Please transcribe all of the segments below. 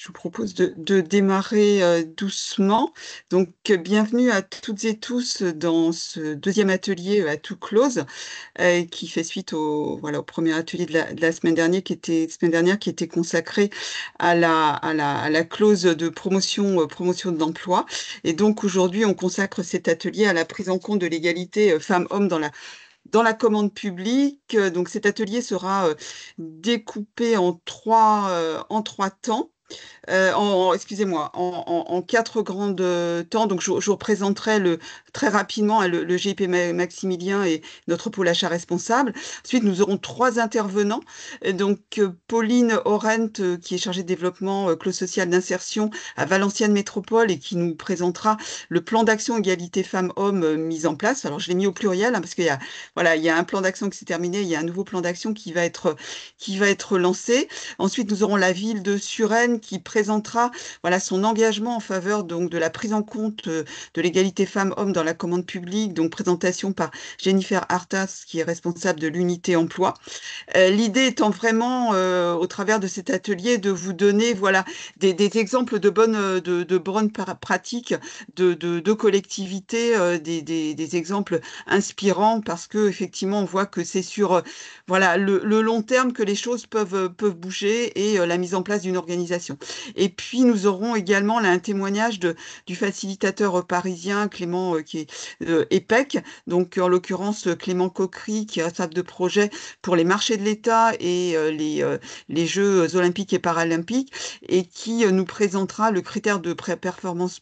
Je vous propose de démarrer doucement. Donc, bienvenue à toutes et tous dans ce deuxième atelier à tout close qui fait suite au premier atelier de la semaine dernière qui était consacré à la clause de promotion d'emploi. Et donc, aujourd'hui, on consacre cet atelier à la prise en compte de l'égalité femmes-hommes dans la commande publique. Donc, cet atelier sera découpé en trois temps. Excusez-moi, en quatre grandes temps. Donc, je vous représenterai très rapidement hein, le GIP Maximilien et notre pôle achat responsable. Ensuite, nous aurons trois intervenants. Donc, Pauline Orent, qui est chargée de développement clause sociale d'insertion à Valenciennes Métropole et qui nous présentera le plan d'action égalité femmes-hommes mis en place. Alors, je l'ai mis au pluriel hein, parce qu'il y a, voilà, il y a un plan d'action qui s'est terminé, il y a un nouveau plan d'action qui va être lancé. Ensuite, nous aurons la ville de Suresnes qui présentera voilà, son engagement en faveur donc, de la prise en compte de l'égalité femmes-hommes dans la commande publique, donc présentation par Jennifer Artas, qui est responsable de l'unité emploi. L'idée étant vraiment, au travers de cet atelier, de vous donner voilà, des exemples de bonnes pratiques de collectivités, des exemples inspirants, parce que effectivement, on voit que c'est sur voilà, le long terme que les choses peuvent bouger et la mise en place d'une organisation. Et puis, nous aurons également là, un témoignage du facilitateur parisien Clément, qui est EPEC, donc en l'occurrence Clément Coquery, qui est responsable de projet pour les marchés de l'État et les Jeux olympiques et paralympiques, et qui nous présentera le critère de performance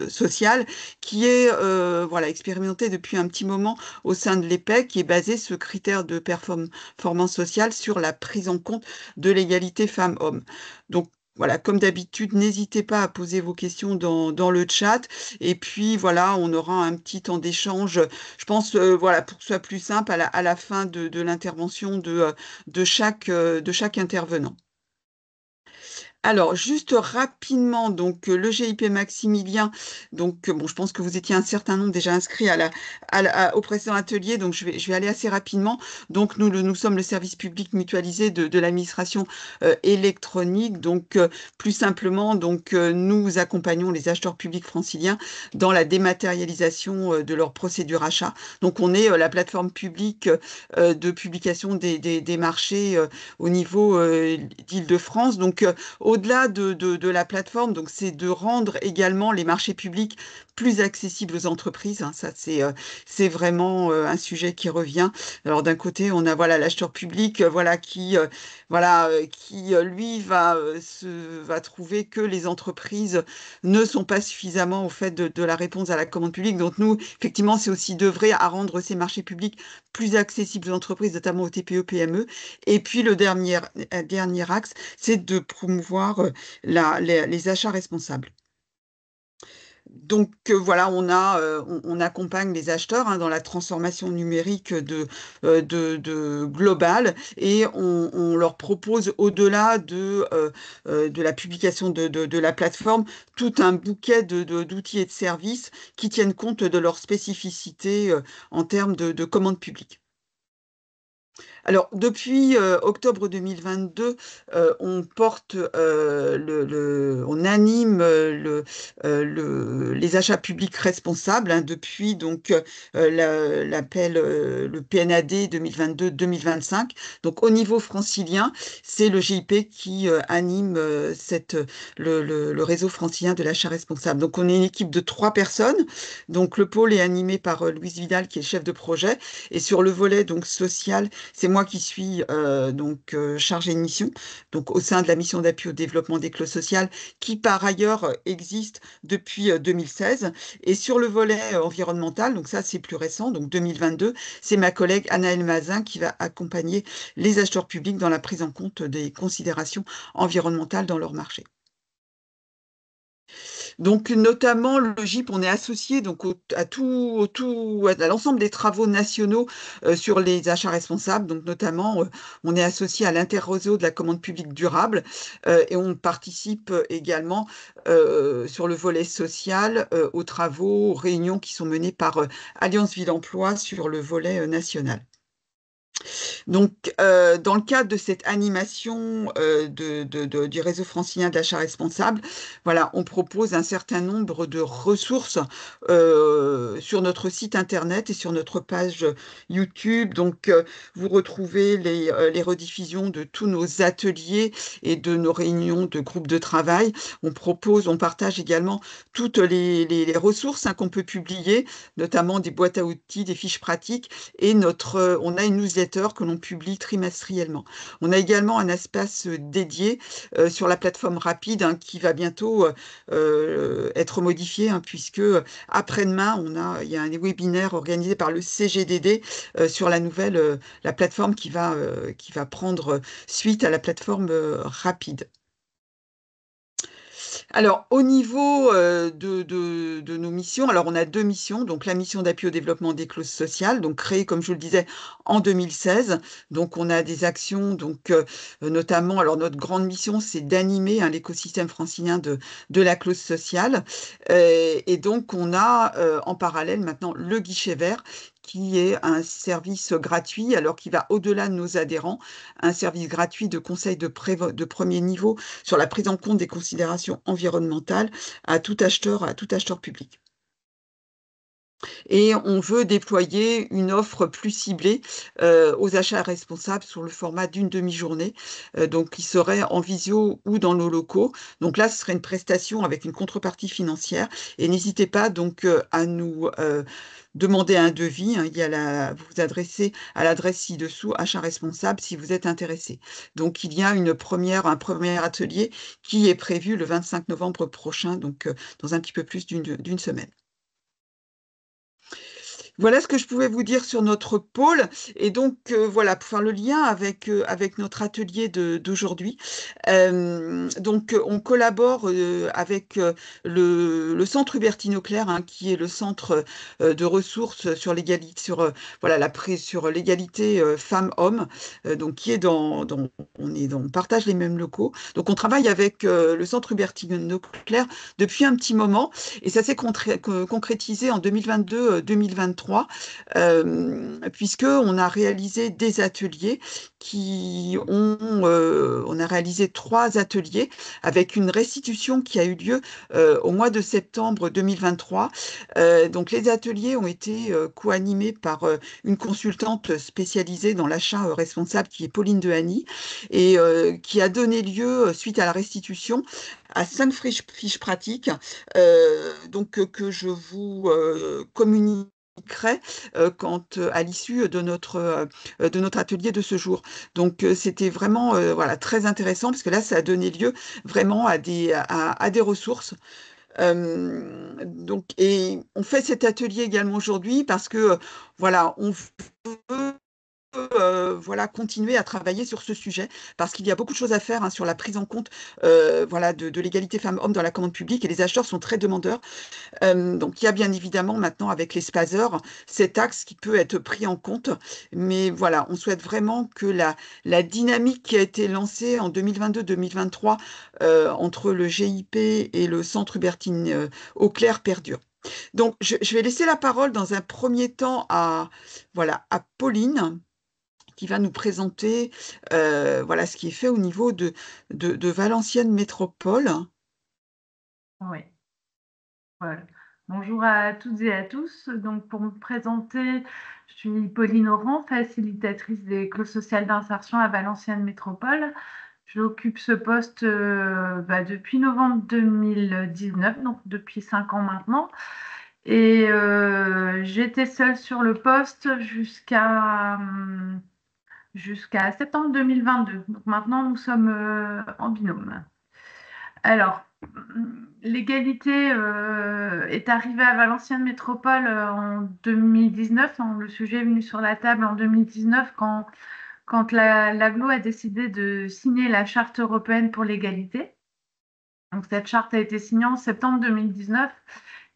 sociale qui est voilà, expérimenté depuis un petit moment au sein de l'EPEC, qui est basé ce critère de performance sociale sur la prise en compte de l'égalité femmes-hommes. Donc, voilà, comme d'habitude, n'hésitez pas à poser vos questions dans le chat. Et puis, voilà, on aura un petit temps d'échange, je pense, voilà, pour que ce soit plus simple à la fin de l'intervention de chaque intervenant. Alors, juste rapidement, donc le GIP Maximilien, donc bon, je pense que vous étiez un certain nombre déjà inscrits au précédent atelier, donc je vais aller assez rapidement. Donc, nous sommes le service public mutualisé de l'administration électronique. Donc, plus simplement, donc nous accompagnons les acheteurs publics franciliens dans la dématérialisation de leur procédure achat. Donc, on est la plateforme publique de publication des marchés au niveau d'Île-de-France. Donc, au-delà de la plateforme, donc c'est de rendre également les marchés publics plus accessibles aux entreprises. Hein. Ça, c'est vraiment un sujet qui revient. Alors d'un côté, on a voilà l'acheteur public, qui lui va trouver que les entreprises ne sont pas suffisamment au fait de la réponse à la commande publique. Donc nous, effectivement, c'est aussi d'œuvrer à rendre ces marchés publics plus accessibles aux entreprises, notamment aux TPE, PME. Et puis le dernier axe, c'est de promouvoir les achats responsables. Donc voilà, on accompagne les acheteurs hein, dans la transformation numérique de Global et on leur propose au-delà de la publication de la plateforme tout un bouquet d'outils et de services qui tiennent compte de leurs spécificités en termes de commandes publiques. Alors, depuis octobre 2022, on porte, on anime les achats publics responsables hein, depuis donc l'appel le PNAD 2022-2025. Donc, au niveau francilien, c'est le GIP qui anime le réseau francilien de l'achat responsable. Donc, on est une équipe de 3 personnes. Donc, le pôle est animé par Louise Vidal, qui est chef de projet. Et sur le volet donc social, c'est moi qui suis chargée de mission, donc au sein de la mission d'appui au développement des clauses sociales, qui par ailleurs existe depuis 2016. Et sur le volet environnemental, donc ça c'est plus récent, donc 2022, c'est ma collègue Anaëlle Mazin qui va accompagner les acheteurs publics dans la prise en compte des considérations environnementales dans leur marché. Donc, notamment, le GIP, on est associé donc, à l'ensemble des travaux nationaux sur les achats responsables. Donc, notamment, on est associé à l'interréseau de la commande publique durable et on participe également sur le volet social aux travaux, aux réunions qui sont menées par Alliance Ville Emploi sur le volet national. Donc, dans le cadre de cette animation du réseau francilien de l'achat responsable, voilà, on propose un certain nombre de ressources sur notre site internet et sur notre page YouTube. Donc, vous retrouvez les rediffusions de tous nos ateliers et de nos réunions de groupes de travail. On partage également toutes les ressources hein, qu'on peut publier, notamment des boîtes à outils, des fiches pratiques et on a une newsletter que l'on publie trimestriellement. On a également un espace dédié sur la plateforme Rapide hein, qui va bientôt être modifié hein, puisque après-demain, il y a un webinaire organisé par le CGDD sur la plateforme qui va prendre suite à la plateforme Rapide. Alors, au niveau de nos missions, alors on a deux missions. Donc, la mission d'appui au développement des clauses sociales, donc créée, comme je le disais, en 2016. Donc, on a des actions, donc notamment, alors notre grande mission, c'est d'animer hein, l'écosystème francilien de la clause sociale. Et donc, on a en parallèle maintenant le guichet vert qui est un service gratuit, alors qui va au-delà de nos adhérents, un service gratuit de conseil de premier niveau sur la prise en compte des considérations environnementales à tout acheteur public. Et on veut déployer une offre plus ciblée aux achats responsables sur le format d'une demi-journée, donc qui serait en visio ou dans nos locaux. Donc là, ce serait une prestation avec une contrepartie financière. Et n'hésitez pas donc à nous demander un devis. Hein. Vous vous adressez à l'adresse ci-dessous, achat responsable, si vous êtes intéressé. Donc il y a un premier atelier qui est prévu le 25 novembre prochain, donc dans un petit peu plus d'une semaine. Voilà ce que je pouvais vous dire sur notre pôle. Et donc, voilà, pour faire le lien avec notre atelier d'aujourd'hui. Donc, on collabore avec le Centre Hubertine Auclair, hein, qui est le centre de ressources sur l'égalité, voilà, sur l'égalité femmes-hommes, donc qui est on partage les mêmes locaux. Donc, on travaille avec le Centre Hubertine Auclair depuis un petit moment. Et ça s'est concrétisé en 2022-2023, puisqu'on a réalisé des ateliers on a réalisé trois ateliers avec une restitution qui a eu lieu au mois de septembre 2023. Donc les ateliers ont été co-animés par une consultante spécialisée dans l'achat responsable qui est Pauline Dehany et qui a donné lieu, suite à la restitution, à 5 fiches pratiques que je vous communiquerai à l'issue de notre atelier de ce jour. Donc, c'était vraiment voilà, très intéressant parce que là, ça a donné lieu vraiment à des ressources. Et on fait cet atelier également aujourd'hui parce que voilà, on veut voilà, continuer à travailler sur ce sujet parce qu'il y a beaucoup de choses à faire hein, sur la prise en compte voilà, de l'égalité femmes-hommes dans la commande publique et les acheteurs sont très demandeurs. Donc il y a bien évidemment maintenant avec les spazeurs cet axe qui peut être pris en compte. Mais voilà, on souhaite vraiment que la dynamique qui a été lancée en 2022-2023 entre le GIP et le Centre Hubertine Auclair perdure. Donc je vais laisser la parole dans un premier temps à Pauline qui va nous présenter voilà, ce qui est fait au niveau de Valenciennes Métropole. Oui, voilà. Bonjour à toutes et à tous. Donc, pour me présenter, je suis Pauline Aurent, facilitatrice des clauses sociales d'insertion à Valenciennes Métropole. J'occupe ce poste depuis novembre 2019, donc depuis 5 ans maintenant. Et j'étais seule sur le poste jusqu'à septembre 2022. Donc maintenant, nous sommes en binôme. Alors, l'égalité est arrivée à Valenciennes Métropole en 2019. Hein. Le sujet est venu sur la table en 2019 quand l'AGLO a décidé de signer la Charte européenne pour l'égalité. Donc, cette charte a été signée en septembre 2019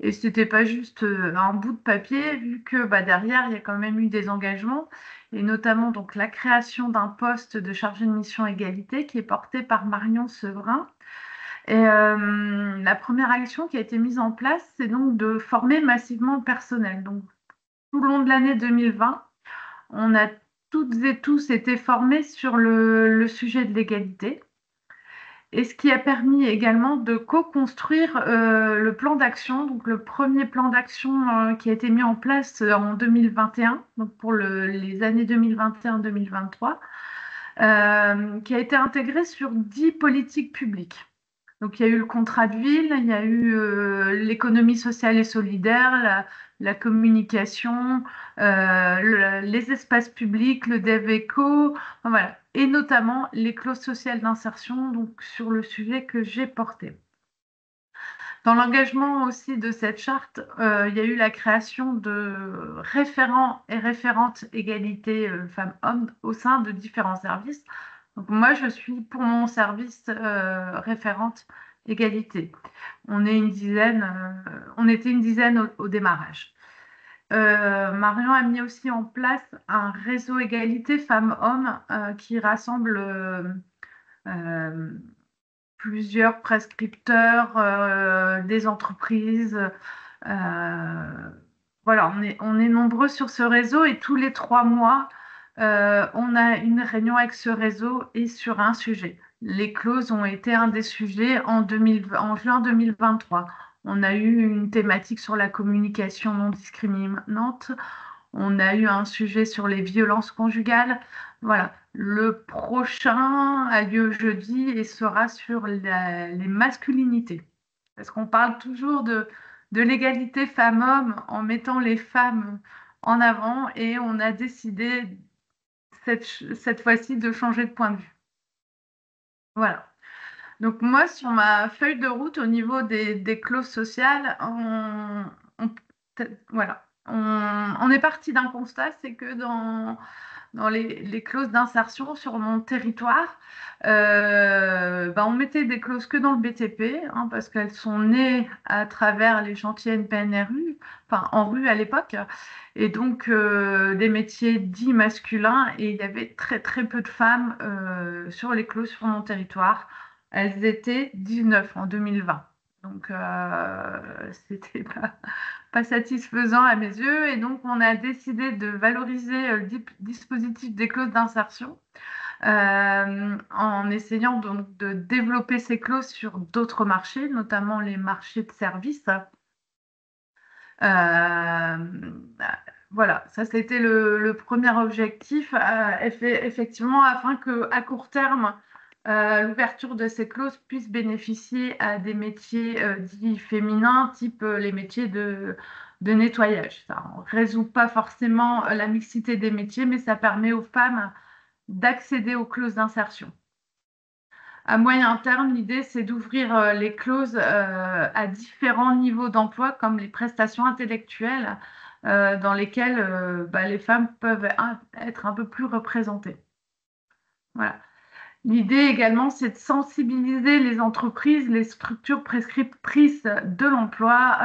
et ce n'était pas juste un bout de papier, vu que derrière, il y a quand même eu des engagements, et notamment donc, la création d'un poste de chargé de mission égalité qui est porté par Marion Sevrin. Et la première action qui a été mise en place, c'est donc de former massivement le personnel. Donc, tout le long de l'année 2020, on a toutes et tous été formés sur le sujet de l'égalité. Et ce qui a permis également de co-construire le plan d'action, donc le premier plan d'action qui a été mis en place en 2021, donc pour les années 2021-2023, qui a été intégré sur 10 politiques publiques. Donc, il y a eu le contrat de ville, il y a eu l'économie sociale et solidaire, la communication, les espaces publics, le DevEco, enfin, voilà. Et notamment les clauses sociales d'insertion, donc sur le sujet que j'ai porté. Dans l'engagement aussi de cette charte, il y a eu la création de référents et référentes égalité femmes-hommes au sein de différents services. Donc moi, je suis pour mon service référente égalité. On est une dizaine, on était une dizaine au démarrage. Marion a mis aussi en place un réseau égalité femmes-hommes qui rassemble plusieurs prescripteurs, des entreprises. Voilà, on est nombreux sur ce réseau et tous les 3 mois, on a une réunion avec ce réseau et sur un sujet. Les clauses ont été un des sujets en juin 2023. On a eu une thématique sur la communication non discriminante. On a eu un sujet sur les violences conjugales. Voilà. Le prochain a lieu jeudi et sera sur les masculinités. Parce qu'on parle toujours de l'égalité femmes-hommes en mettant les femmes en avant et on a décidé cette fois-ci de changer de point de vue. Voilà. Donc moi, sur ma feuille de route, au niveau des clauses sociales, voilà. On est parti d'un constat, c'est que dans les clauses d'insertion sur mon territoire, on mettait des clauses que dans le BTP, hein, parce qu'elles sont nées à travers les chantiers NPNRU, enfin en rue à l'époque, et donc des métiers dits masculins, et il y avait très très peu de femmes sur les clauses sur mon territoire. Elles étaient 19 en 2020. Donc, c'était pas satisfaisant à mes yeux. Et donc, on a décidé de valoriser le dispositif des clauses d'insertion en essayant donc de développer ces clauses sur d'autres marchés, notamment les marchés de services. Voilà, ça c'était le premier objectif, effectivement, afin qu'à court terme, l'ouverture de ces clauses puisse bénéficier à des métiers dits féminins, type les métiers de nettoyage. Ça ne résout pas forcément la mixité des métiers, mais ça permet aux femmes d'accéder aux clauses d'insertion. À moyen terme, l'idée, c'est d'ouvrir les clauses à différents niveaux d'emploi, comme les prestations intellectuelles, dans lesquelles les femmes peuvent être un peu plus représentées. Voilà. L'idée également, c'est de sensibiliser les entreprises, les structures prescriptrices de l'emploi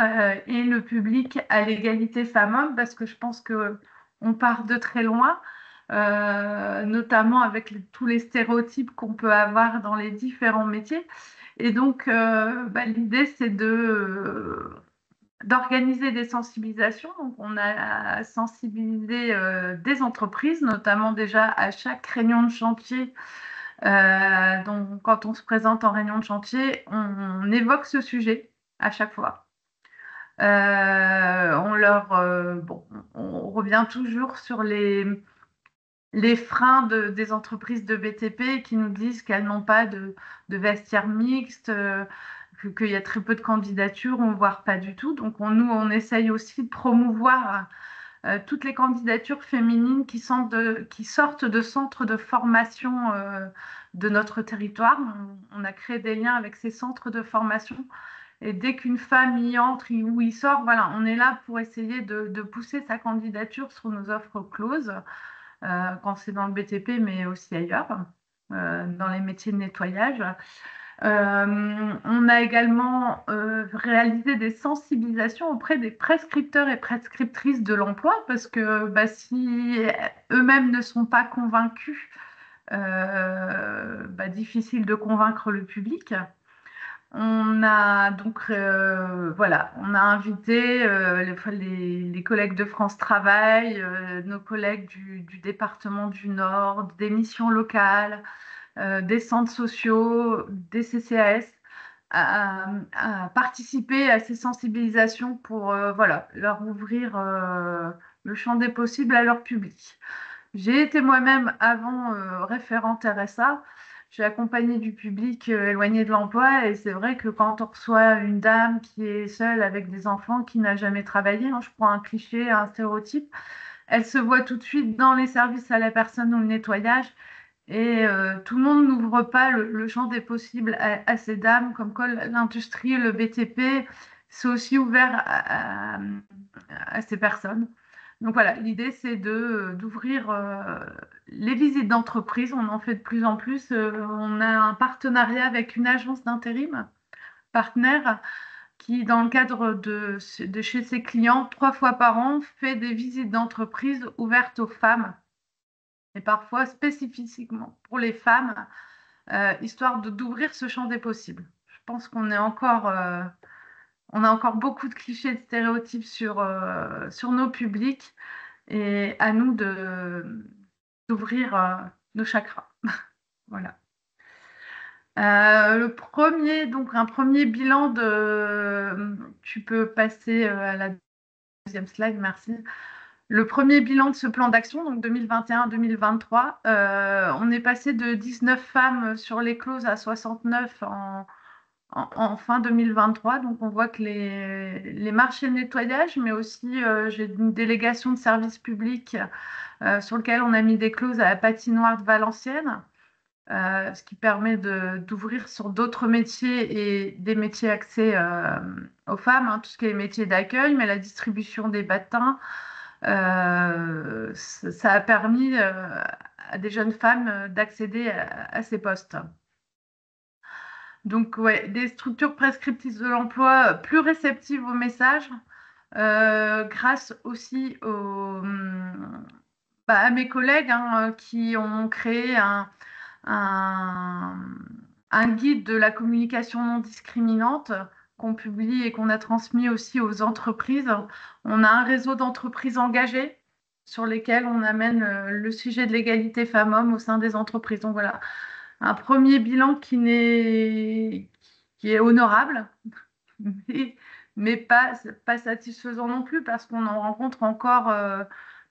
et le public à l'égalité femmes-hommes, parce que je pense qu'on part de très loin, notamment avec tous les stéréotypes qu'on peut avoir dans les différents métiers. Et donc, l'idée, c'est d'organiser des sensibilisations. Donc, on a sensibilisé des entreprises, notamment déjà à chaque réunion de chantier. Donc, quand on se présente en réunion de chantier, on évoque ce sujet à chaque fois. On revient toujours sur les freins des entreprises de BTP qui nous disent qu'elles n'ont pas de vestiaire mixte, qu'il y a très peu de candidatures, voire pas du tout. Donc, nous, on essaye aussi de promouvoir toutes les candidatures féminines qui sortent de centres de formation de notre territoire. On a créé des liens avec ces centres de formation. Et dès qu'une femme y entre ou y sort, voilà, on est là pour essayer de pousser sa candidature sur nos offres closes, quand c'est dans le BTP, mais aussi ailleurs, dans les métiers de nettoyage. On a également réalisé des sensibilisations auprès des prescripteurs et prescriptrices de l'emploi, parce que si eux-mêmes ne sont pas convaincus, difficile de convaincre le public. On a donc voilà, on a invité les collègues de France Travail, nos collègues du département du Nord, des missions locales, des centres sociaux, des CCAS à participer à ces sensibilisations pour voilà, leur ouvrir le champ des possibles à leur public. J'ai été moi-même avant référente RSA. J'ai accompagné du public éloigné de l'emploi et c'est vrai que quand on reçoit une dame qui est seule avec des enfants, qui n'a jamais travaillé, hein, je prends un cliché, un stéréotype, elle se voit tout de suite dans les services à la personne ou le nettoyage et tout le monde n'ouvre pas le champ des possibles à ces dames, comme quoi l'industrie, le BTP, c'est aussi ouvert à ces personnes. Donc voilà, l'idée c'est d'ouvrir les visites d'entreprise. On en fait de plus en plus. On a un partenariat avec une agence d'intérim partenaire qui, dans le cadre de chez ses clients, 3 fois par an, fait des visites d'entreprise ouvertes aux femmes et parfois spécifiquement pour les femmes, histoire d'ouvrir ce champ des possibles. Je pense on a encore beaucoup de clichés, de stéréotypes sur nos publics et à nous d'ouvrir nos chakras. Voilà. Donc un premier bilan tu peux passer à la deuxième slide, merci. Le premier bilan de ce plan d'action, donc 2021-2023, on est passé de 19 femmes sur les clauses à 69 en fin 2023. Donc on voit que les marchés de nettoyage, mais aussi j'ai une délégation de services publics sur lequel on a mis des clauses à la patinoire de Valenciennes, ce qui permet d'ouvrir sur d'autres métiers et des métiers axés aux femmes, hein, tout ce qui est métiers d'accueil, mais la distribution des bâtins, ça a permis à des jeunes femmes d'accéder à ces postes. Donc, ouais, des structures prescriptrices de l'emploi plus réceptives aux messages, grâce aussi à mes collègues, hein, qui ont créé un, un guide de la communication non discriminante qu'on publie et qu'on a transmis aussi aux entreprises. On a un réseau d'entreprises engagées sur lesquelles on amène le sujet de l'égalité femmes-hommes au sein des entreprises. Donc voilà, un premier bilan qui est honorable, mais, mais pas satisfaisant non plus parce qu'on en rencontre encore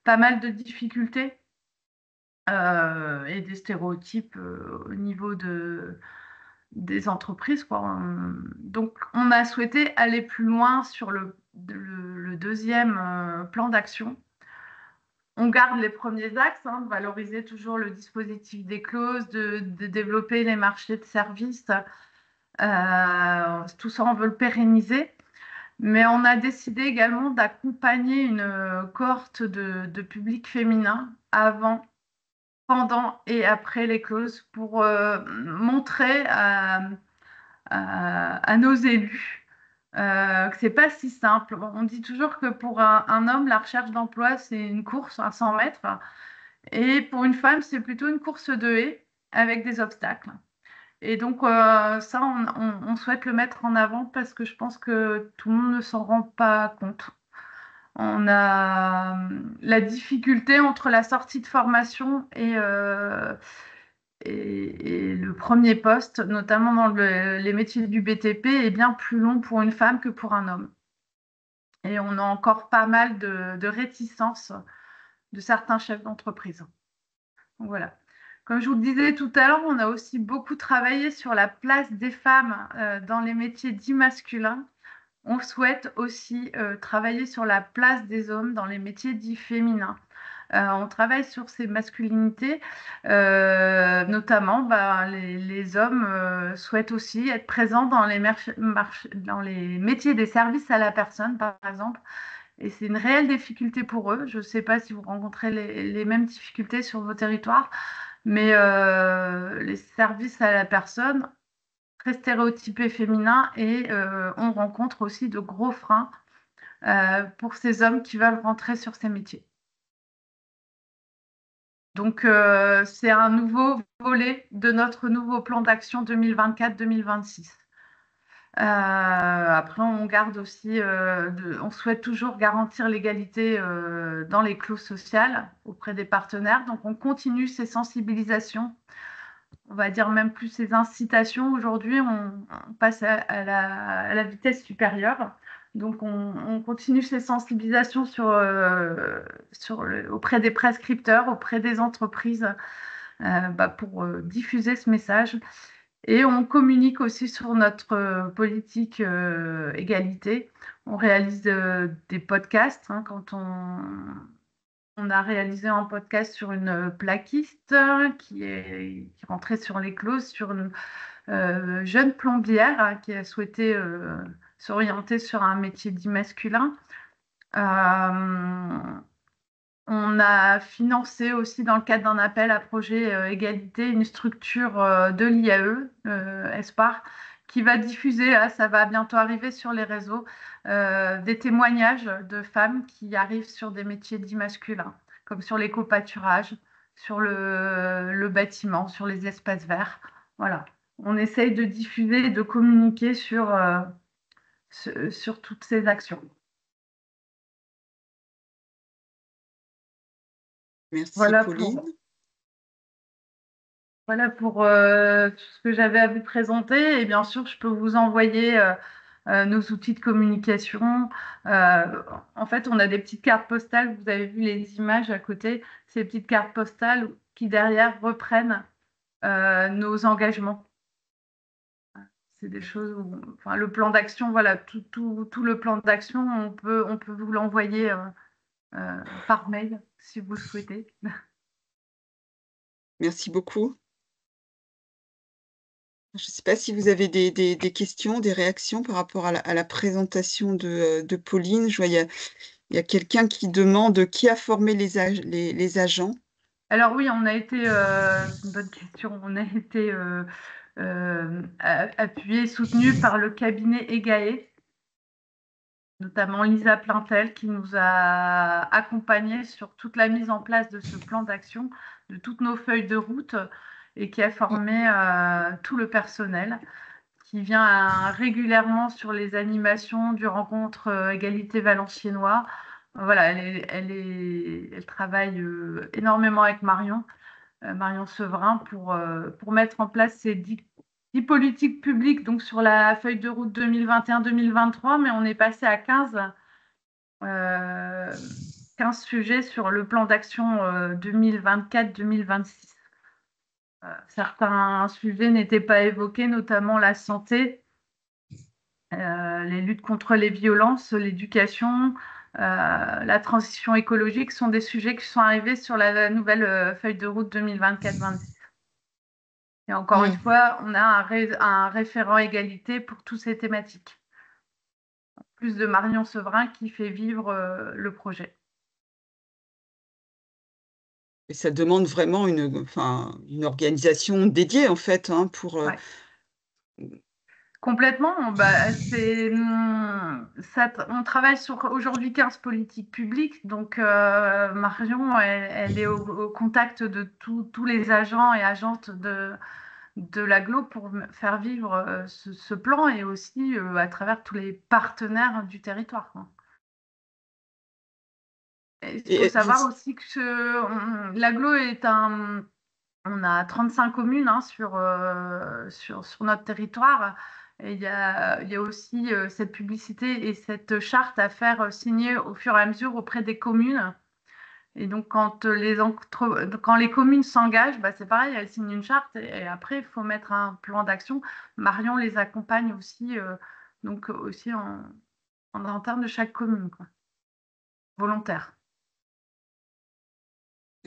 pas mal de difficultés et des stéréotypes au niveau des entreprises, quoi. Donc, on a souhaité aller plus loin sur le deuxième plan d'action. On garde les premiers axes, hein, de valoriser toujours le dispositif des clauses, de développer les marchés de services. Tout ça, on veut le pérenniser. Mais on a décidé également d'accompagner une cohorte de public féminin avant, pendant et après les clauses pour montrer à nos élus que c'est pas si simple. On dit toujours que pour un homme, la recherche d'emploi, c'est une course à 100 mètres, et pour une femme, c'est plutôt une course de haie avec des obstacles. Et donc, ça, on souhaite le mettre en avant parce que je pense que tout le monde ne s'en rend pas compte. On a la difficulté entre la sortie de formation et le premier poste, notamment dans les métiers du BTP, est bien plus long pour une femme que pour un homme. Et on a encore pas mal de réticences de certains chefs d'entreprise. Donc voilà. Comme je vous le disais tout à l'heure, on a aussi beaucoup travaillé sur la place des femmes dans les métiers dits masculins. On souhaite aussi travailler sur la place des hommes dans les métiers dits féminins. On travaille sur ces masculinités, notamment les hommes souhaitent aussi être présents dans dans les métiers des services à la personne, par exemple. Et c'est une réelle difficulté pour eux. Je ne sais pas si vous rencontrez les mêmes difficultés sur vos territoires, mais les services à la personne, très stéréotypés féminins, et on rencontre aussi de gros freins pour ces hommes qui veulent rentrer sur ces métiers. Donc, c'est un nouveau volet de notre nouveau plan d'action 2024-2026. Après, on garde aussi, on souhaite toujours garantir l'égalité dans les clauses sociales auprès des partenaires. Donc, on continue ces sensibilisations, on va dire même plus ces incitations. Aujourd'hui, on passe à la vitesse supérieure. Donc, on continue ces sensibilisations auprès des prescripteurs, auprès des entreprises, pour diffuser ce message. Et on communique aussi sur notre politique égalité. On réalise des podcasts. Quand on a réalisé un podcast sur une plaquiste qui rentrait sur les clauses, sur une jeune plombière qui a souhaité s'orienter sur un métier dit masculin. On a financé aussi dans le cadre d'un appel à projet égalité une structure de l'IAE, ESPAR, qui va diffuser, là, ça va bientôt arriver sur les réseaux, des témoignages de femmes qui arrivent sur des métiers dits masculins, comme sur les copâturages, sur le bâtiment, sur les espaces verts. Voilà. On essaye de diffuser et de communiquer sur toutes ces actions. Merci, Voilà Pauline. Voilà pour tout ce que j'avais à vous présenter. Et bien sûr, je peux vous envoyer nos outils de communication. En fait, on a des petites cartes postales. Vous avez vu les images à côté. Ces petites cartes postales qui derrière reprennent nos engagements. C'est des choses enfin, le plan d'action, voilà, tout le plan d'action, on peut vous l'envoyer par mail si vous le souhaitez. Merci beaucoup. Je ne sais pas si vous avez des questions, des réactions par rapport à la présentation de Pauline. Je vois, il y a quelqu'un qui demande qui a formé les agents. Alors oui, c'est une bonne question, on a été appuyé, soutenu par le cabinet EGAE, notamment Lisa Plantel, qui nous a accompagnés sur toute la mise en place de ce plan d'action, de toutes nos feuilles de route, et qui a formé tout le personnel, qui vient régulièrement sur les animations du rencontre Égalité Valenciennois. Voilà, elle travaille énormément avec Marion Sevrin, pour mettre en place ces 10 politiques publiques, donc sur la feuille de route 2021-2023, mais on est passé à 15 sujets sur le plan d'action 2024-2026. Certains sujets n'étaient pas évoqués, notamment la santé, les luttes contre les violences, l'éducation, la transition écologique sont des sujets qui sont arrivés sur la nouvelle feuille de route 2024-2026. Et encore une fois, on a un référent égalité pour toutes ces thématiques. En plus de Marion Sevrin qui fait vivre le projet. Et ça demande vraiment une organisation dédiée, en fait, hein, pour... Ouais. Complètement. On travaille sur aujourd'hui 15 politiques publiques. Donc, Marion, elle est au contact de tous les agents et agentes de l'agglo pour faire vivre ce plan et aussi à travers tous les partenaires du territoire. Il faut savoir aussi que l'agglo on a 35 communes sur notre territoire. Et il y a aussi cette publicité et cette charte à faire signer au fur et à mesure auprès des communes. Et donc, quand les communes s'engagent, c'est pareil, elles signent une charte et après, il faut mettre un plan d'action. Marion les accompagne aussi, donc aussi en interne de chaque commune, quoi. Volontaire.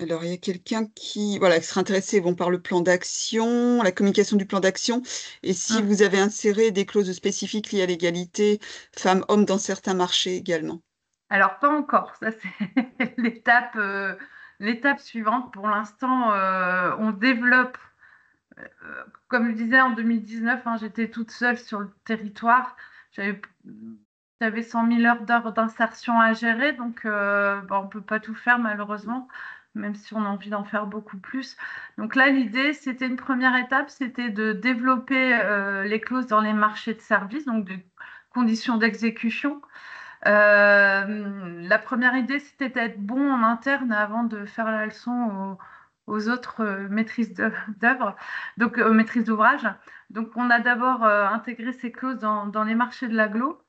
Alors, il y a quelqu'un qui serait intéressé par le plan d'action, la communication du plan d'action, et si vous avez inséré des clauses spécifiques liées à l'égalité femmes-hommes dans certains marchés également. Alors, pas encore. Ça, c'est l'étape suivante. Pour l'instant, on développe. Comme je disais, en 2019, j'étais toute seule sur le territoire. J'avais 100 000 heures d'insertion à gérer, donc on ne peut pas tout faire malheureusement. même si on a envie d'en faire beaucoup plus. Donc là, l'idée, c'était une première étape, c'était de développer les clauses dans les marchés de services, donc de conditions d'exécution. La première idée, c'était d'être bon en interne avant de faire la leçon aux autres maîtrises d'œuvre, donc maîtrises d'ouvrage. Donc, on a d'abord intégré ces clauses dans les marchés de l'agglo.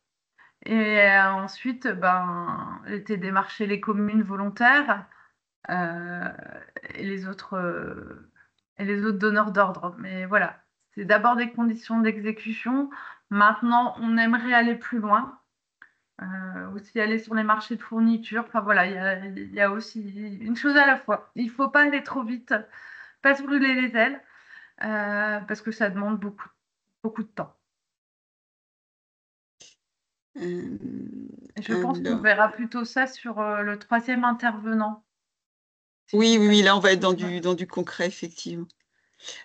Et ensuite, ben, était démarcher les communes volontaires euh, et et les autres donneurs d'ordre. Mais voilà, c'est d'abord des conditions d'exécution. Maintenant, on aimerait aller plus loin, aussi aller sur les marchés de fourniture. Enfin voilà, il y a aussi une chose à la fois. Il ne faut pas aller trop vite, pas se brûler les ailes, parce que ça demande beaucoup de temps. Euh, Et je pense qu'on alors, verra plutôt ça sur le troisième intervenant. Si oui, c'est oui, pas... oui, là, on va être Ouais. dans du concret, effectivement.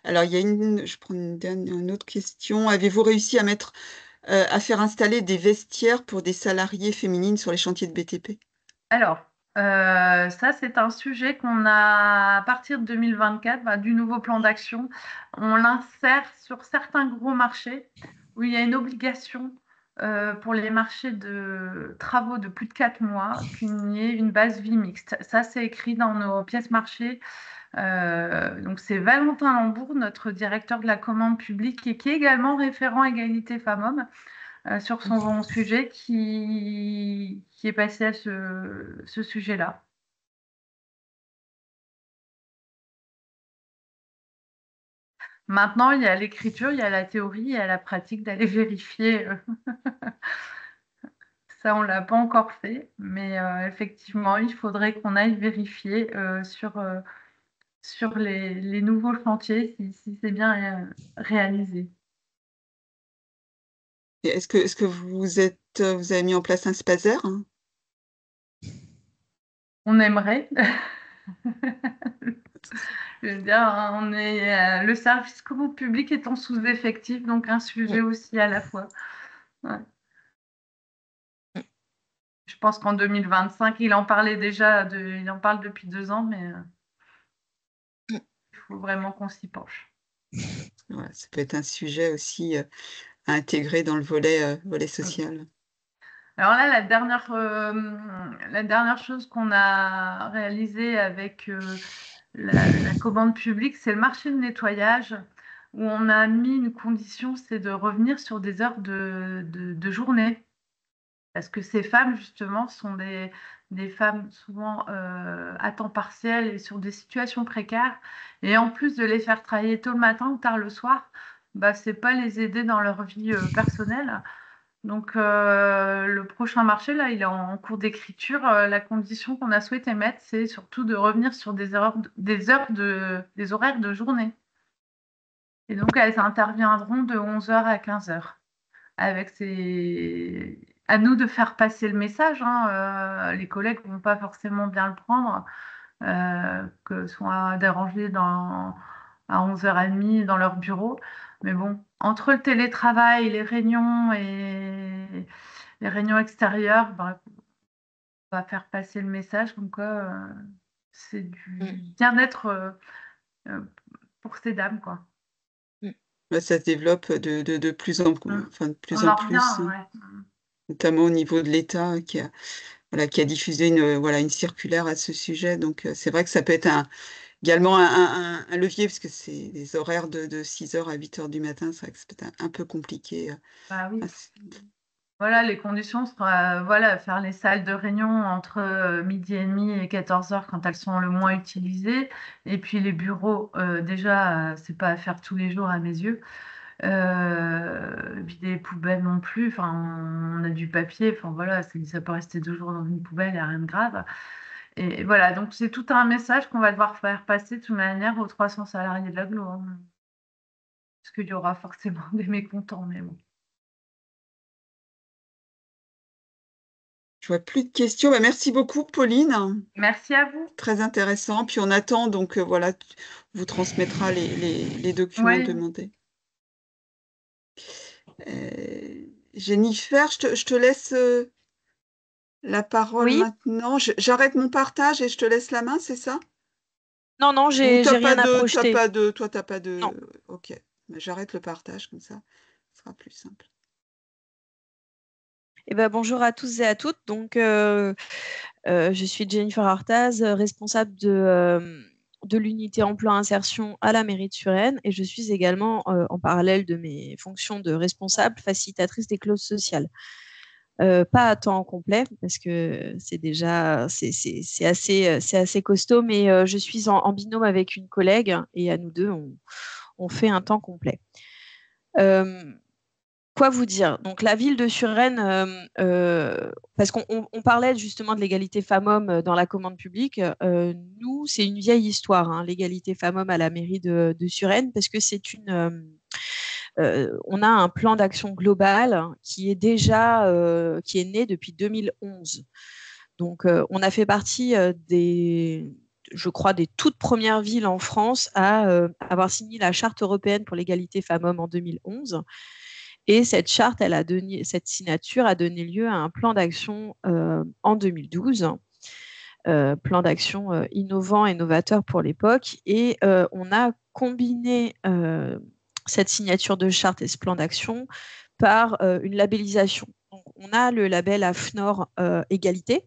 Alors, il y a je prends une autre question. Avez-vous réussi à faire installer des vestiaires pour des salariés féminines sur les chantiers de BTP? Alors, ça, c'est un sujet qu'on a à partir de 2024, bah, du nouveau plan d'action. On l'insère sur certains gros marchés où il y a une obligation pour les marchés de travaux de plus de 4 mois qu'il y ait une base vie mixte. Ça, c'est écrit dans nos pièces marché. Donc, c'est Valentin Lambourg, notre directeur de la commande publique et qui est également référent égalité femmes-hommes sur son sujet qui est passé à ce sujet-là. Maintenant, il y a l'écriture, il y a la théorie, il y a la pratique d'aller vérifier. Ça, on ne l'a pas encore fait, mais effectivement, il faudrait qu'on aille vérifier sur les nouveaux chantiers si c'est bien réalisé. Et est-ce que vous avez mis en place un spazer, hein? On aimerait. Je veux dire, on est, le service commande public est en sous-effectif, donc un sujet aussi à la fois. Ouais. Je pense qu'en 2025, il en parlait déjà, il en parle depuis 2 ans, mais il faut vraiment qu'on s'y penche. Voilà, ça peut être un sujet aussi à intégrer dans le volet social. Alors là, la dernière chose qu'on a réalisée avec la commande publique, c'est le marché de nettoyage, où on a mis une condition, c'est de revenir sur des heures de journée. Parce que ces femmes, justement, sont des femmes souvent à temps partiel et sur des situations précaires. Et en plus de les faire travailler tôt le matin ou tard le soir, bah, c'est pas les aider dans leur vie personnelle. Donc, le prochain marché, là, il est en cours d'écriture. La condition qu'on a souhaité mettre, c'est surtout de revenir sur des horaires de journée. Et donc, elles interviendront de 11 heures à 15 heures avec à nous de faire passer le message, hein. Les collègues ne vont pas forcément bien le prendre, que soit dérangés à 11h30 dans leur bureau. Mais bon, entre le télétravail, les réunions extérieures, bah, on va faire passer le message comme quoi c'est du bien-être euh, pour ces dames, quoi. Là, ça se développe de plus en, Mm. enfin, de plus On en en plus, revient, hein, ouais. notamment au niveau de l'État voilà, qui a diffusé voilà, une circulaire à ce sujet. Donc, c'est vrai que ça peut être également un levier, parce que c'est des horaires de 6 heures à 8 heures du matin, c'est vrai que c'est peut-être un peu compliqué. Bah oui. À Voilà, les conditions sera voilà, faire les salles de réunion entre midi et demi et 14 heures quand elles sont le moins utilisées. Et puis les bureaux, déjà, c'est pas à faire tous les jours à mes yeux. Vider les poubelles non plus. Enfin, on a du papier. Enfin voilà, ça peut rester 2 jours dans une poubelle, il n'y a rien de grave. Et voilà, donc c'est tout un message qu'on va devoir faire passer de toute manière aux 300 salariés de l'agglo, hein. Parce qu'il y aura forcément des mécontents, mais bon. Je vois plus de questions. Bah, merci beaucoup, Pauline. Merci à vous. Très intéressant. Puis on attend, donc voilà, vous transmettra les documents Oui, demandés. Jennifer, je te laisse la parole Oui, maintenant. J'arrête mon partage et je te laisse la main, c'est ça? Non, non, Ou j'ai rien à projeter. toi, t'as pas de... Non. Ok, mais j'arrête le partage comme ça, ce sera plus simple. Eh ben, bonjour à tous et à toutes. Donc, je suis Jennifer Artaz, responsable de l'unité emploi insertion à la mairie de Suresnes et je suis également, en parallèle de mes fonctions de responsable, facilitatrice des clauses sociales. Pas à temps complet parce que c'est assez costaud, mais je suis en binôme avec une collègue et à nous deux, on fait un temps complet. Quoi vous dire? Donc la ville de Suresnes, parce qu'on parlait justement de l'égalité femmes-hommes dans la commande publique, nous, c'est une vieille histoire, hein, l'égalité femmes-hommes à la mairie de Suresnes, parce que on a un plan d'action global qui est né depuis 2011. Donc on a fait partie je crois, des toutes premières villes en France à avoir signé la Charte européenne pour l'égalité femmes-hommes en 2011. Et cette charte, cette signature a donné lieu à un plan d'action en 2012, plan d'action innovant et novateur pour l'époque. Et on a combiné cette signature de charte et ce plan d'action par une labellisation. Donc, on a le label AFNOR Égalité.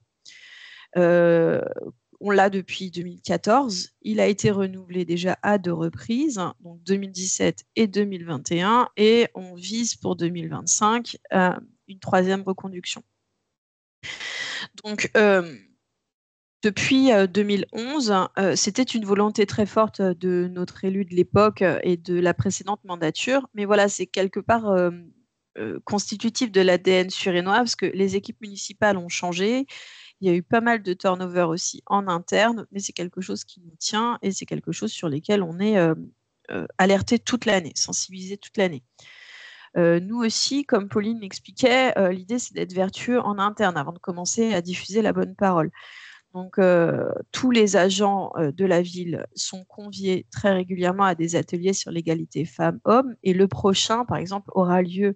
On l'a depuis 2014. Il a été renouvelé déjà à 2 reprises, donc 2017 et 2021, et on vise pour 2025 une 3e reconduction. Donc, depuis 2011, c'était une volonté très forte de notre élu de l'époque et de la précédente mandature, mais voilà, c'est quelque part constitutif de l'ADN suresnois parce que les équipes municipales ont changé. Il y a eu pas mal de turnover aussi en interne, mais c'est quelque chose qui nous tient et c'est quelque chose sur lesquels on est alerté toute l'année, sensibilisé toute l'année. Nous aussi, comme Pauline l'expliquait, l'idée c'est d'être vertueux en interne avant de commencer à diffuser la bonne parole. Donc, tous les agents de la ville sont conviés très régulièrement à des ateliers sur l'égalité femmes-hommes. Et le prochain, par exemple, aura lieu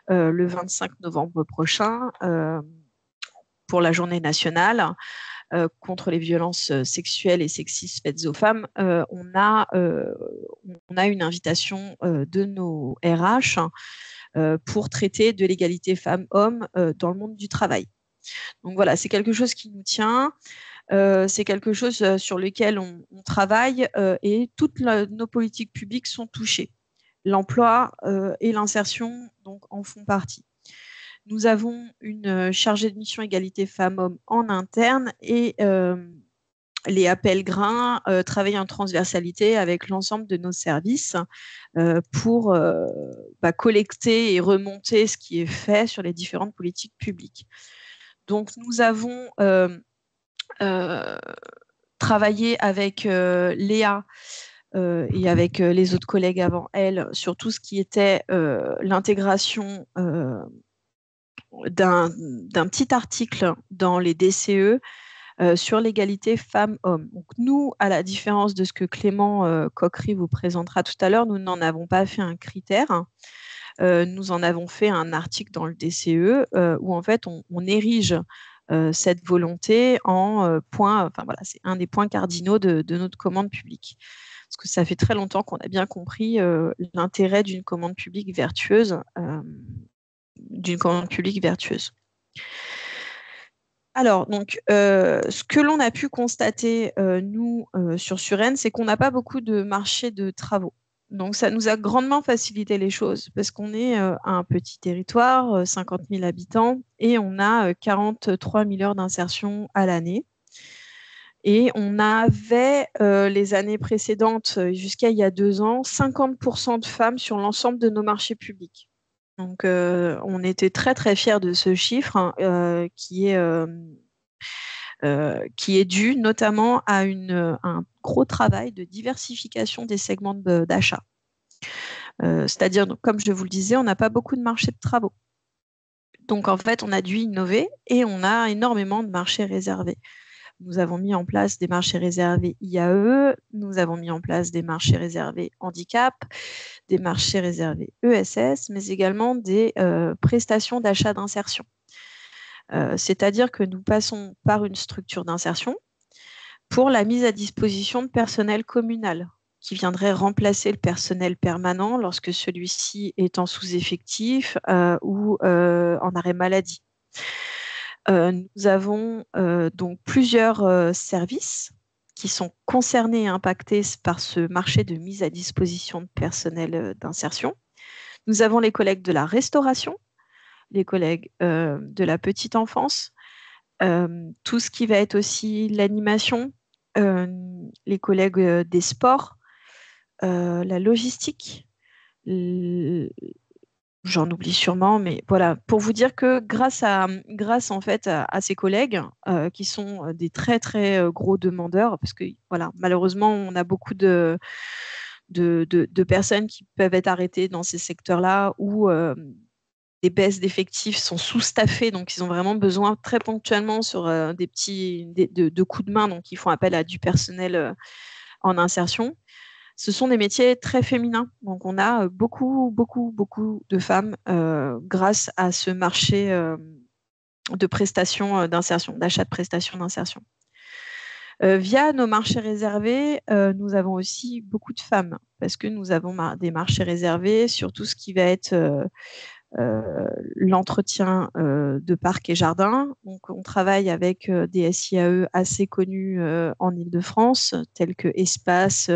le 25 novembre prochain pour la journée nationale contre les violences sexuelles et sexistes faites aux femmes. On a une invitation de nos RH pour traiter de l'égalité femmes-hommes dans le monde du travail. Donc voilà, c'est quelque chose qui nous tient. C'est quelque chose sur lequel on travaille et toutes nos politiques publiques sont touchées. L'emploi et l'insertion donc, en font partie. Nous avons une chargée de mission égalité femmes-hommes en interne et Léa Pellegrin travaille en transversalité avec l'ensemble de nos services pour collecter et remonter ce qui est fait sur les différentes politiques publiques. Donc nous avons travailler avec Léa et avec les autres collègues avant elle sur tout ce qui était l'intégration d'un petit article dans les DCE sur l'égalité femmes-hommes. Donc nous, à la différence de ce que Clément Coquery vous présentera tout à l'heure, nous n'en avons pas fait un critère. Nous en avons fait un article dans le DCE où en fait on érige cette volonté en point, enfin voilà, c'est un des points cardinaux de notre commande publique. Parce que ça fait très longtemps qu'on a bien compris l'intérêt d'une commande publique vertueuse. Alors, donc, ce que l'on a pu constater, nous, sur Suresnes, c'est qu'on n'a pas beaucoup de marchés de travaux. Donc, ça nous a grandement facilité les choses parce qu'on est un petit territoire, 50 000 habitants, et on a 43 000 heures d'insertion à l'année. Et on avait, les années précédentes, jusqu'à il y a 2 ans, 50% de femmes sur l'ensemble de nos marchés publics. Donc, on était très, très fiers de ce chiffre hein, qui est dû notamment à un gros travail de diversification des segments d'achat. C'est-à-dire, comme je vous le disais, on n'a pas beaucoup de marchés de travaux. Donc, en fait, on a dû innover et on a énormément de marchés réservés. Nous avons mis en place des marchés réservés IAE, nous avons mis en place des marchés réservés handicap, des marchés réservés ESS, mais également des prestations d'achat d'insertion. C'est-à-dire que nous passons par une structure d'insertion pour la mise à disposition de personnel communal qui viendrait remplacer le personnel permanent lorsque celui-ci est en sous-effectif ou en arrêt maladie. Nous avons donc plusieurs services qui sont concernés et impactés par ce marché de mise à disposition de personnel d'insertion. Nous avons les collègues de la restauration, les collègues de la petite enfance, tout ce qui va être aussi l'animation, les collègues des sports, la logistique, j'en oublie sûrement, mais voilà, pour vous dire que grâce en fait à ces collègues qui sont des très très gros demandeurs, parce que voilà, malheureusement, on a beaucoup de personnes qui peuvent être arrêtées dans ces secteurs-là où des baisses d'effectifs sont sous-staffés, donc ils ont vraiment besoin très ponctuellement sur des petits de coups de main, donc ils font appel à du personnel en insertion. Ce sont des métiers très féminins, donc on a beaucoup de femmes grâce à ce marché de prestations d'insertion, d'achat de prestations d'insertion. Via nos marchés réservés, nous avons aussi beaucoup de femmes parce que nous avons des marchés réservés sur tout ce qui va être l'entretien de parcs et jardins. Donc, on travaille avec des SIAE assez connus en Île-de-France, tels que Espace.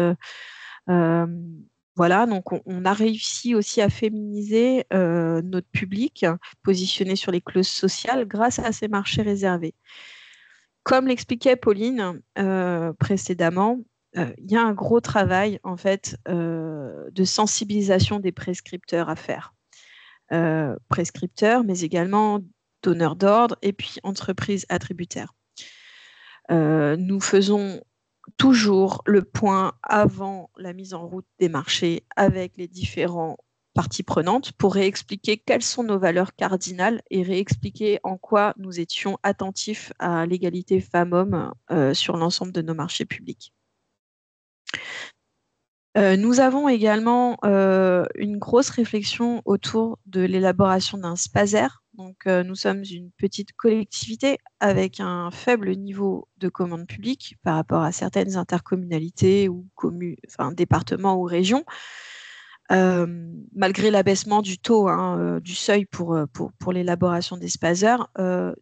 Voilà, donc on a réussi aussi à féminiser notre public positionné sur les clauses sociales grâce à ces marchés réservés. Comme l'expliquait Pauline précédemment, il y a un gros travail en fait de sensibilisation des prescripteurs à faire. Prescripteurs, mais également donneurs d'ordre et puis entreprises attributaires. Nous faisons toujours le point avant la mise en route des marchés avec les différentes parties prenantes pour réexpliquer quelles sont nos valeurs cardinales et réexpliquer en quoi nous étions attentifs à l'égalité femmes-hommes sur l'ensemble de nos marchés publics. Nous avons également une grosse réflexion autour de l'élaboration d'un SPASER. Donc, nous sommes une petite collectivité avec un faible niveau de commande publique par rapport à certaines intercommunalités ou départements ou régions. Malgré l'abaissement du taux, du seuil pour l'élaboration des SPASER,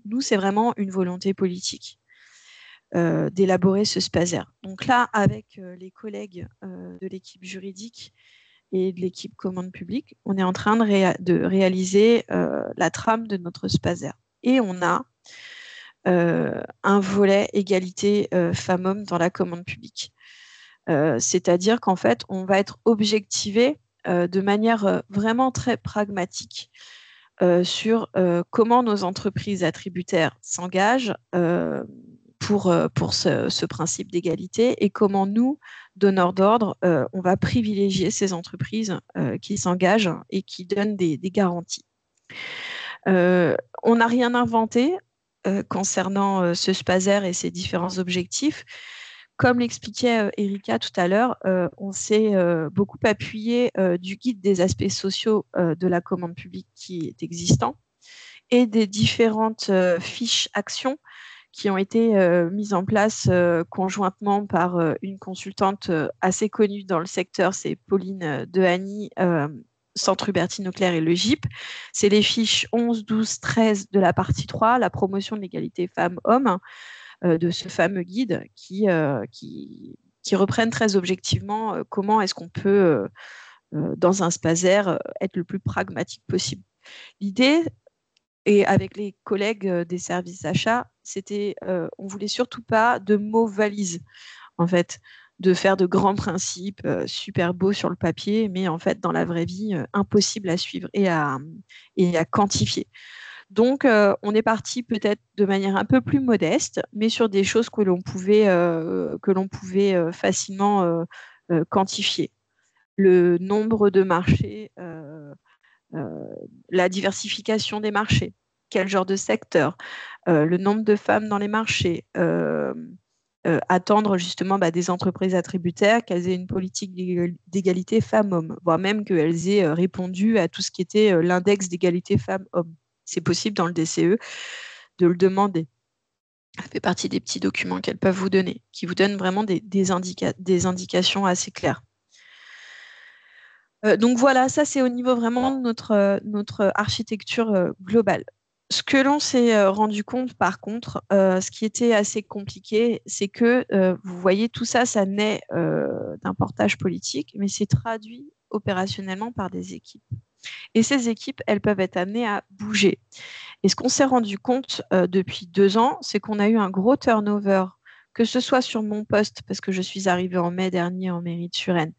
nous, c'est vraiment une volonté politique. D'élaborer ce SPASER. Donc là, avec les collègues de l'équipe juridique et de l'équipe commande publique, on est en train de réaliser la trame de notre SPASER. Et on a un volet égalité femmes-hommes dans la commande publique. C'est-à-dire qu'en fait, on va être objectivé de manière vraiment très pragmatique sur comment nos entreprises attributaires s'engagent pour ce principe d'égalité et comment nous, donneurs d'ordre, on va privilégier ces entreprises qui s'engagent et qui donnent des garanties. On n'a rien inventé concernant ce SPASER et ses différents objectifs. Comme l'expliquait Erika tout à l'heure, on s'est beaucoup appuyé du guide des aspects sociaux de la commande publique qui est existant et des différentes fiches actions qui ont été mises en place conjointement par une consultante assez connue dans le secteur, c'est Pauline Dehany, Centre Hubertine Auclair et le GIP. C'est les fiches 11, 12, 13 de la partie 3, la promotion de l'égalité femmes-hommes, de ce fameux guide qui reprennent très objectivement comment est-ce qu'on peut, dans un SPASER, être le plus pragmatique possible. L'idée, et avec les collègues des services achats, c'était, on voulait surtout pas de mots valises, en fait, de faire de grands principes super beaux sur le papier, mais en fait, dans la vraie vie, impossible à suivre et à quantifier. Donc, on est parti peut-être de manière un peu plus modeste, mais sur des choses que l'on pouvait facilement quantifier. Le nombre de marchés, la diversification des marchés, quel genre de secteur, le nombre de femmes dans les marchés, attendre justement des entreprises attributaires qu'elles aient une politique d'égalité femmes-hommes, voire même qu'elles aient répondu à tout ce qui était l'index d'égalité femmes-hommes. C'est possible dans le DCE de le demander. Ça fait partie des petits documents qu'elles peuvent vous donner, qui vous donnent vraiment des indications assez claires. Donc voilà, ça c'est au niveau vraiment de notre architecture globale. Ce que l'on s'est rendu compte, par contre, ce qui était assez compliqué, c'est que, vous voyez, tout ça, ça naît d'un portage politique, mais c'est traduit opérationnellement par des équipes. Et ces équipes, elles peuvent être amenées à bouger. Et ce qu'on s'est rendu compte depuis 2 ans, c'est qu'on a eu un gros turnover, que ce soit sur mon poste, parce que je suis arrivée en mai dernier en mairie de Suresnes,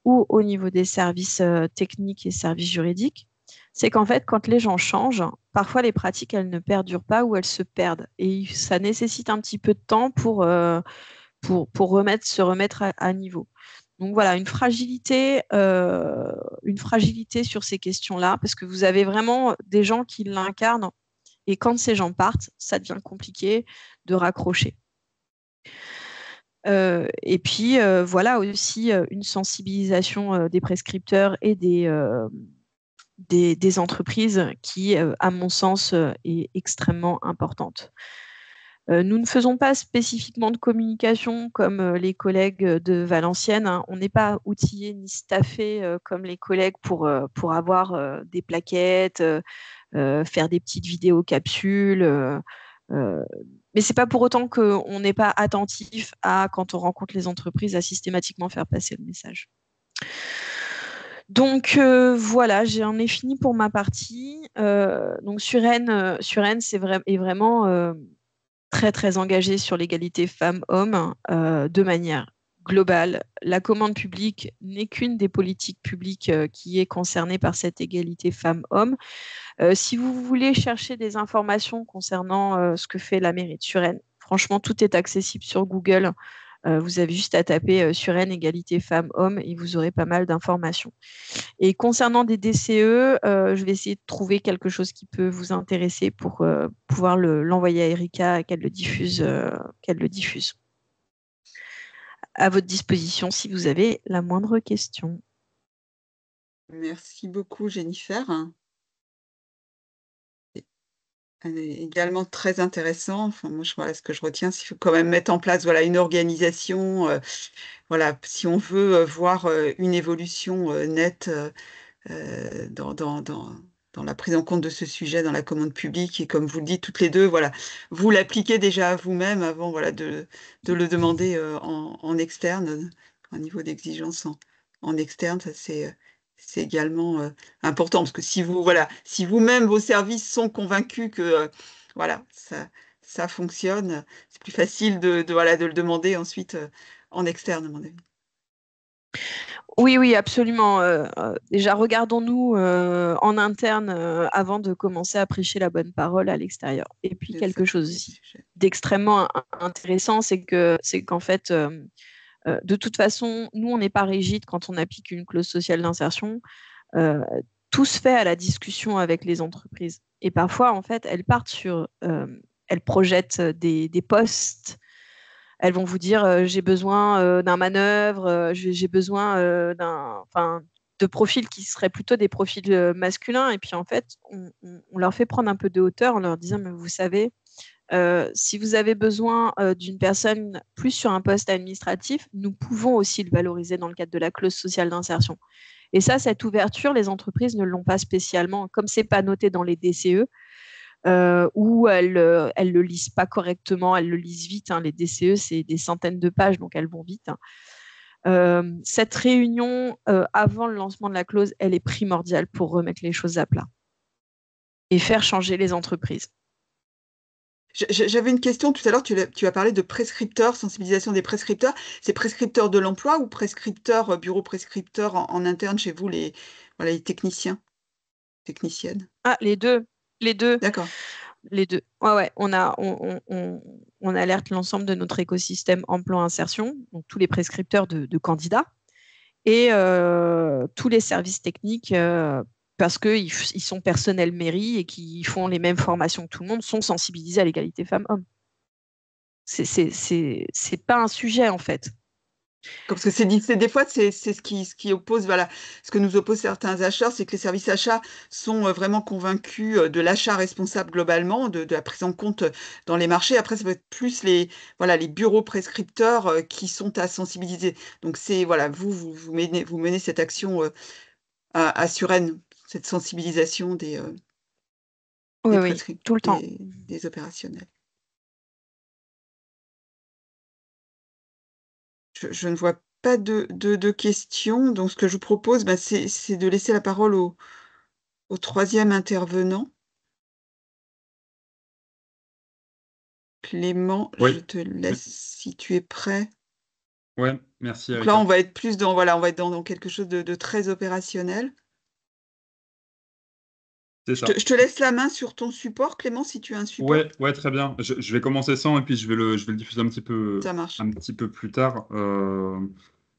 ou au niveau des services techniques et services juridiques, c'est qu'en fait, quand les gens changent, parfois les pratiques, elles ne perdurent pas ou elles se perdent. Et ça nécessite un petit peu de temps pour se remettre à niveau. Donc voilà, une fragilité sur ces questions-là, parce que vous avez vraiment des gens qui l'incarnent. Et quand ces gens partent, ça devient compliqué de raccrocher. Et puis, voilà aussi une sensibilisation des prescripteurs et des entreprises qui, à mon sens, est extrêmement importante. Nous ne faisons pas spécifiquement de communication comme les collègues de Valenciennes, hein. On n'est pas outillés ni staffés comme les collègues pour avoir des plaquettes, faire des petites vidéos capsules. Mais c'est pas pour autant qu'on n'est pas attentif à, quand on rencontre les entreprises, à systématiquement faire passer le message. Donc voilà, j'en ai fini pour ma partie. Donc Suresnes est vraiment très très engagée sur l'égalité femmes-hommes de manière globale. La commande publique n'est qu'une des politiques publiques qui est concernée par cette égalité femmes-hommes. Si vous voulez chercher des informations concernant ce que fait la mairie de Suresnes, franchement, tout est accessible sur Google. Vous avez juste à taper Suresnes égalité femmes-hommes et vous aurez pas mal d'informations. Et concernant des DCE, je vais essayer de trouver quelque chose qui peut vous intéresser pour pouvoir l'envoyer à Erika et qu'elle le diffuse. À votre disposition si vous avez la moindre question. Merci beaucoup, Jennifer. Également très intéressant. Enfin, moi, voilà, ce que je retiens, c'est qu'il faut quand même mettre en place voilà, une organisation. Voilà, si on veut voir une évolution nette dans la prise en compte de ce sujet dans la commande publique. Et comme vous le dites toutes les deux, voilà, vous l'appliquez déjà à vous-même avant voilà, de le demander en externe, au niveau d'exigence en externe. Ça, c'est également important parce que si si vous-même vos services sont convaincus que voilà, ça fonctionne, c'est plus facile voilà, de le demander ensuite en externe, à mon avis. Oui, oui, absolument. Déjà, regardons-nous en interne avant de commencer à prêcher la bonne parole à l'extérieur. Et puis, quelque chose aussi d'extrêmement intéressant, c'est qu'en fait, de toute façon, nous, on n'est pas rigide quand on applique une clause sociale d'insertion. Tout se fait à la discussion avec les entreprises. Et parfois, en fait, elles projettent des postes. Elles vont vous dire j'ai besoin d'un manœuvre, j'ai besoin de profils qui seraient plutôt des profils masculins. Et puis en fait, on leur fait prendre un peu de hauteur en leur disant mais vous savez, si vous avez besoin d'une personne plus sur un poste administratif, nous pouvons aussi le valoriser dans le cadre de la clause sociale d'insertion. Et ça, cette ouverture, les entreprises ne l'ont pas spécialement. Comme ce n'est pas noté dans les DCE, ou elles le lisent pas correctement, elles le lisent vite. Hein. Les DCE, c'est des centaines de pages, donc elles vont vite. Hein. Cette réunion avant le lancement de la clause, elle est primordiale pour remettre les choses à plat et faire changer les entreprises. J'avais une question tout à l'heure, tu as parlé de prescripteurs, sensibilisation des prescripteurs. C'est prescripteurs de l'emploi ou prescripteurs, bureau prescripteurs en interne chez vous, voilà, les techniciens, techniciennes? Ah, les deux. D'accord. Les deux. Ouais. On alerte l'ensemble de notre écosystème emploi-insertion, donc tous les prescripteurs de candidats et tous les services techniques parce qu'ils sont personnels mairie et qui font les mêmes formations que tout le monde, sont sensibilisés à l'égalité femmes-hommes. C'est pas un sujet en fait. Parce que des fois, c'est ce qui oppose, voilà, ce que nous oppose certains acheteurs, c'est que les services achats sont vraiment convaincus de l'achat responsable globalement, de la prise en compte dans les marchés. Après, ça peut être plus voilà, les bureaux prescripteurs qui sont à sensibiliser. Donc, voilà, vous menez cette action à Suresnes, cette sensibilisation Oui, oui, tout le temps. des opérationnels. Je ne vois pas de questions. Donc, ce que je vous propose, bah, c'est de laisser la parole au troisième intervenant. Clément, Oui, je te laisse si tu es prêt. ouais, merci Donc là, on Erika. va être plus dans, voilà, on va être dans quelque chose de très opérationnel. C'est ça. Je te laisse la main sur ton support, Clément, si tu as un support. Ouais, très bien. Je vais commencer sans et puis je vais le diffuser Ça marche. un petit peu plus tard.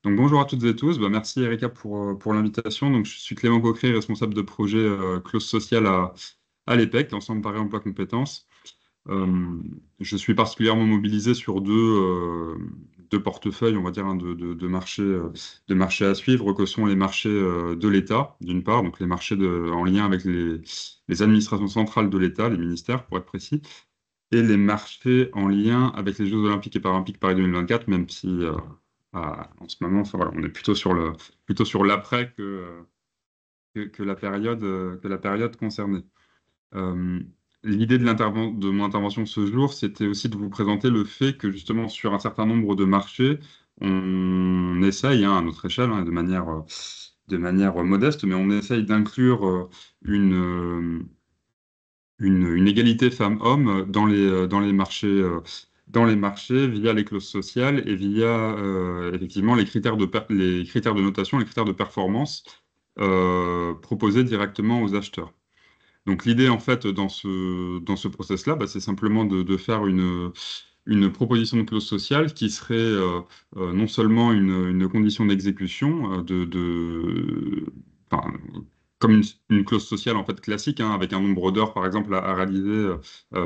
Donc bonjour à toutes et tous. Bah, merci Erika pour l'invitation. Donc je suis Clément Coqueret, responsable de projet clause sociale à l'EPEC, l'ensemble Paris Emploi Compétences. Euh, je suis particulièrement mobilisé sur deux portefeuilles, on va dire, hein, de marchés à suivre, que sont les marchés de l'État, d'une part, donc les marchés en lien avec les administrations centrales de l'État, les ministères, pour être précis, et les marchés en lien avec les Jeux Olympiques et Paralympiques Paris 2024, même si en ce moment, enfin, voilà, on est plutôt sur l'après que que la période concernée. Euh, L'idée de mon intervention ce jour, c'était aussi de vous présenter le fait que justement sur un certain nombre de marchés, on essaye, hein, à notre échelle, hein, de manière modeste, mais on essaye d'inclure une égalité femmes-hommes dans les marchés via les clauses sociales et via effectivement les critères de notation, les critères de performance proposés directement aux acheteurs. Donc l'idée, en fait, dans ce process-là, bah, c'est simplement de faire une proposition de clause sociale qui serait non seulement une condition d'exécution, enfin, comme une clause sociale en fait classique, hein, avec un nombre d'heures, par exemple, à réaliser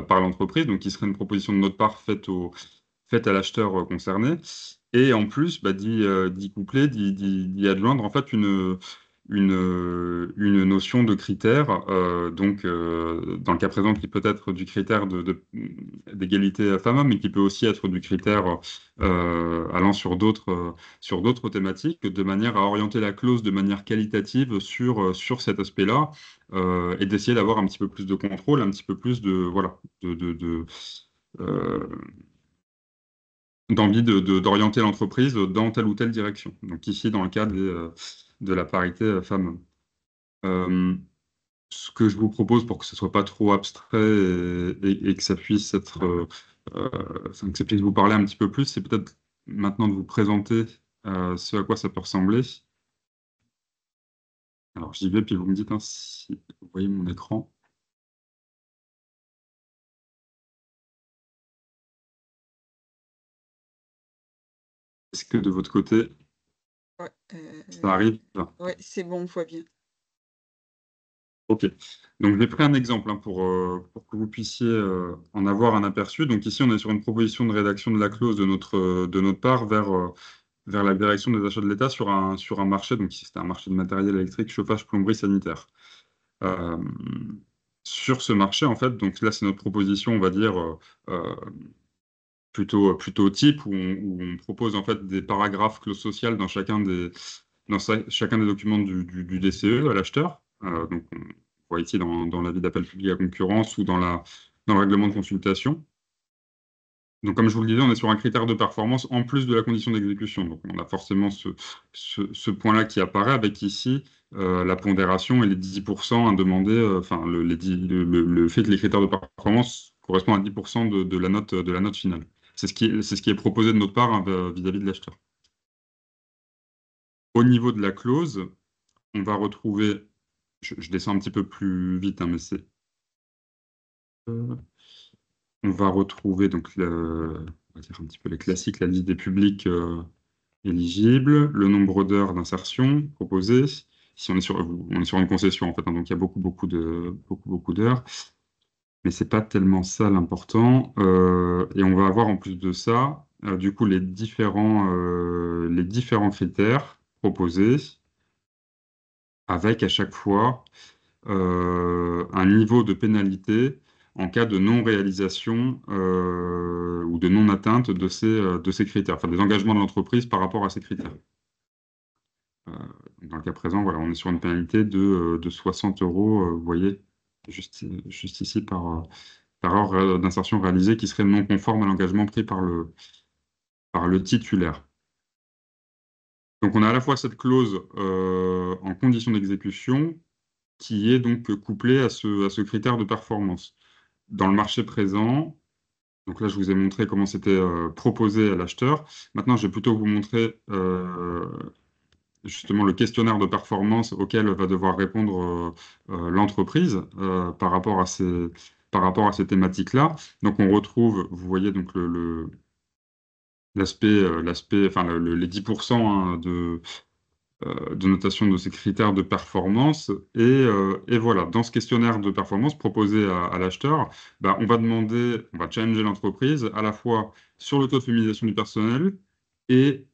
par l'entreprise, donc qui serait une proposition de notre part faite à l'acheteur concerné. Et en plus, bah, d'y coupler, d'y adjoindre en fait une notion de critère, dans le cas présent, qui peut être du critère d'égalité femmes-hommes, mais qui peut aussi être du critère allant sur d'autres thématiques, de manière à orienter la clause de manière qualitative sur cet aspect-là, et d'essayer d'avoir un petit peu plus de contrôle, un petit peu plus voilà, euh, d'envie d'orienter l'entreprise dans telle ou telle direction. Donc ici, dans le cas de la parité femmes-hommes. Euh, Ce que je vous propose pour que ce soit pas trop abstrait et que ça puisse être, enfin, que ça puisse vous parler un petit peu plus, c'est peut-être maintenant de vous présenter ce à quoi ça peut ressembler. Alors j'y vais, puis vous me dites, hein, si vous voyez mon écran. Est-ce que de votre côté, Ouais, ça arrive? ouais, c'est bon, on voit bien. Ok. Donc, j'ai pris un exemple, hein, pour que vous puissiez en avoir un aperçu. Donc, ici, on est sur une proposition de rédaction de la clause de notre part vers la direction des achats de l'État sur un marché. Donc, ici, c'était un marché de matériel électrique, chauffage, plomberie, sanitaire. Euh, sur ce marché, en fait, donc là, c'est notre proposition, on va dire, plutôt type, où on propose en fait des paragraphes clauses sociales dans chacun des documents du DCE à l'acheteur. Donc, on voit ici dans l'avis d'appel public à concurrence ou dans le règlement de consultation. Donc, comme je vous le disais, on est sur un critère de performance en plus de la condition d'exécution. Donc, on a forcément ce point-là qui apparaît avec ici la pondération et les 10% à demander, enfin, le fait que les critères de performance correspondent à 10% de la note finale. C'est ce qui est proposé de notre part, hein, vis-à-vis de l'acheteur. Au niveau de la clause, on va retrouver, je descends un petit peu plus vite, hein, mais euh, on va retrouver donc on va dire un petit peu les classiques, la liste des publics éligibles, le nombre d'heures d'insertion proposées. Si on est sur une concession en fait, hein, donc il y a beaucoup d'heures, mais c'est pas tellement ça l'important. Et on va avoir en plus de ça du coup les différents critères proposés avec à chaque fois un niveau de pénalité en cas de non-réalisation ou de non-atteinte de ces critères, enfin des engagements de l'entreprise par rapport à ces critères. Euh, Dans le cas présent, voilà, on est sur une pénalité de 60 euros, vous voyez, juste ici par heure d'insertion réalisée qui serait non conforme à l'engagement pris par le titulaire. Donc on a à la fois cette clause en condition d'exécution qui est donc couplée à ce critère de performance. Dans le marché présent, donc là je vous ai montré comment c'était proposé à l'acheteur. Maintenant je vais plutôt vous montrer justement le questionnaire de performance auquel va devoir répondre l'entreprise par rapport à ces thématiques-là. Donc on retrouve, vous voyez donc enfin les 10% hein, de notation de ces critères de performance. Et voilà, dans ce questionnaire de performance proposé à l'acheteur, bah, on va challenger l'entreprise à la fois sur le taux de féminisation du personnel et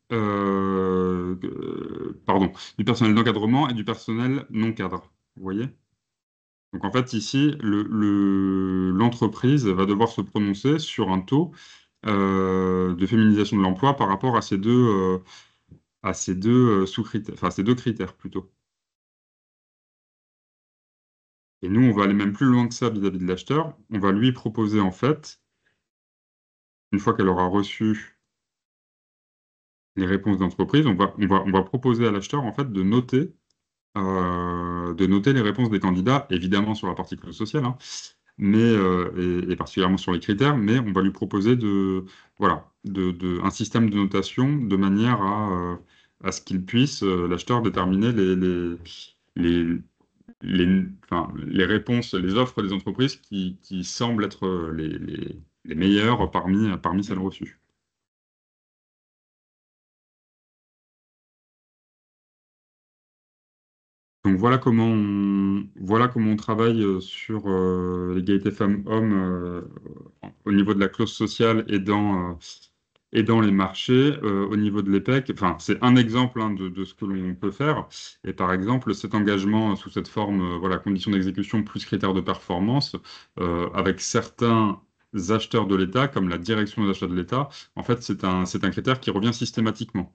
pardon, du personnel d'encadrement et du personnel non cadre. Vous voyez? Donc en fait, ici, l'entreprise va devoir se prononcer sur un taux de féminisation de l'emploi par rapport à ces deux sous-critères, enfin ces deux critères plutôt. Et nous, on va aller même plus loin que ça vis-à-vis de l'acheteur. On va lui proposer en fait, une fois qu'elle aura reçu les réponses d'entreprise, on va proposer à l'acheteur en fait de noter les réponses des candidats, évidemment sur la partie clause sociale, hein, mais et particulièrement sur les critères, mais on va lui proposer voilà, un système de notation de manière à ce qu'il puisse, l'acheteur, déterminer les, les réponses, les offres des entreprises qui semblent être les meilleures parmi celles reçues. Donc voilà comment on travaille sur l'égalité femmes-hommes au niveau de la clause sociale et dans les marchés. Au niveau de l'EPEC. Enfin, c'est un exemple hein, de ce que l'on peut faire. Et par exemple, cet engagement sous cette forme, voilà, conditions d'exécution plus critères de performance, avec certains acheteurs de l'État, comme la direction des achats de l'État, en fait, c'est un critère qui revient systématiquement.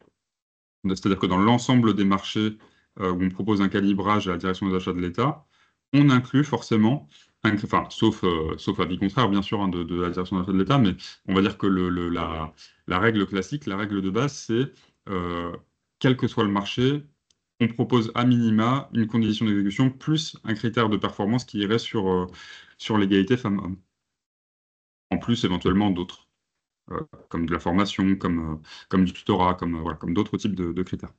C'est-à-dire que dans l'ensemble des marchés où on propose un calibrage à la direction des achats de l'État, on inclut forcément, enfin, sauf avis contraire, bien sûr, hein, de la direction des achats de l'État, mais on va dire que la règle classique, la règle de base, c'est quel que soit le marché, on propose à minima une condition d'exécution plus un critère de performance qui irait sur l'égalité femmes-hommes. En plus, éventuellement, d'autres, comme de la formation, comme du tutorat, voilà, comme d'autres types de critères.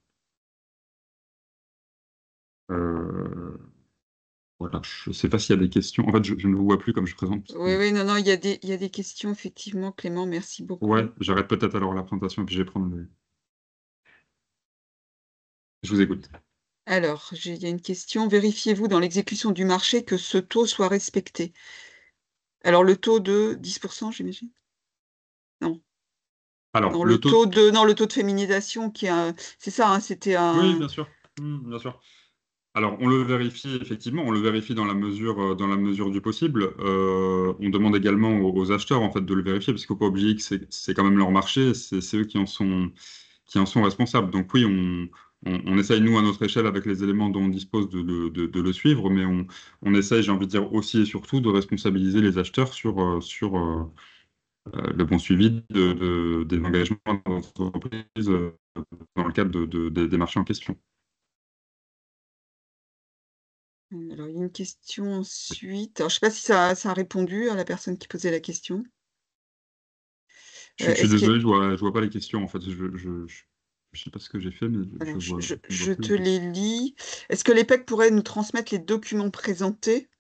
Voilà, je ne sais pas s'il y a des questions. En fait, je ne vous vois plus comme je présente. Oui, non, il y a des questions, effectivement, Clément, merci beaucoup. Ouais, j'arrête peut-être alors la présentation et puis je vais prendre le... Je vous écoute. Alors, il y a une question. Vérifiez-vous dans l'exécution du marché que ce taux soit respecté? Alors, le taux de 10%, j'imagine? Non. Alors, Non, le taux... le taux de féminisation qui a... C'est ça, hein, c'était Oui, un... bien sûr. Bien sûr. Alors, on le vérifie effectivement, on le vérifie dans la mesure du possible. On demande également aux acheteurs en fait de le vérifier parce qu'il ne faut pas oublier que c'est quand même leur marché, c'est eux qui en sont responsables. Donc oui, on essaye nous à notre échelle avec les éléments dont on dispose de le suivre, mais on essaye, j'ai envie de dire aussi et surtout, de responsabiliser les acheteurs sur le bon suivi des engagements d'entreprise dans le cadre des marchés en question. Alors, il y a une question ensuite. Alors, je ne sais pas si ça a répondu à la personne qui posait la question. Je suis Est-ce que... désolé, je vois pas les questions en fait. Je sais pas ce que j'ai fait, mais Alors, je vois je plus te les questions. les lis. Est-ce que l'EPEC pourrait nous transmettre les documents présentés?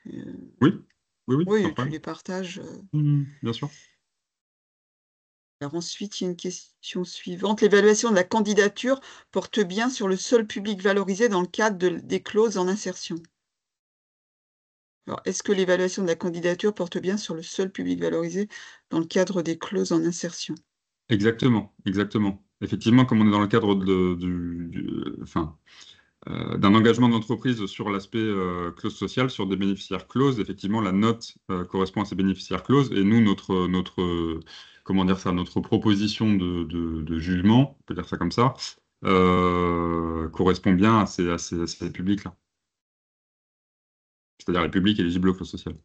Oui, oui, sans Oui, tu problème. les partages. Bien sûr. Alors ensuite, il y a une question suivante. L'évaluation de la candidature porte bien sur le seul public valorisé dans le cadre des clauses en insertion. Alors, est-ce que l'évaluation de la candidature porte bien sur le seul public valorisé dans le cadre des clauses en insertion? Exactement, exactement. Effectivement, comme on est dans le cadre enfin, d'un engagement d'entreprise sur l'aspect clause sociale, sur des bénéficiaires clauses, effectivement, la note correspond à ces bénéficiaires clauses. Et nous, comment dire ça, notre proposition de jugement, on peut dire ça comme ça, correspond bien à ces publics-là. C'est-à-dire les publics éligibles aux clauses sociales.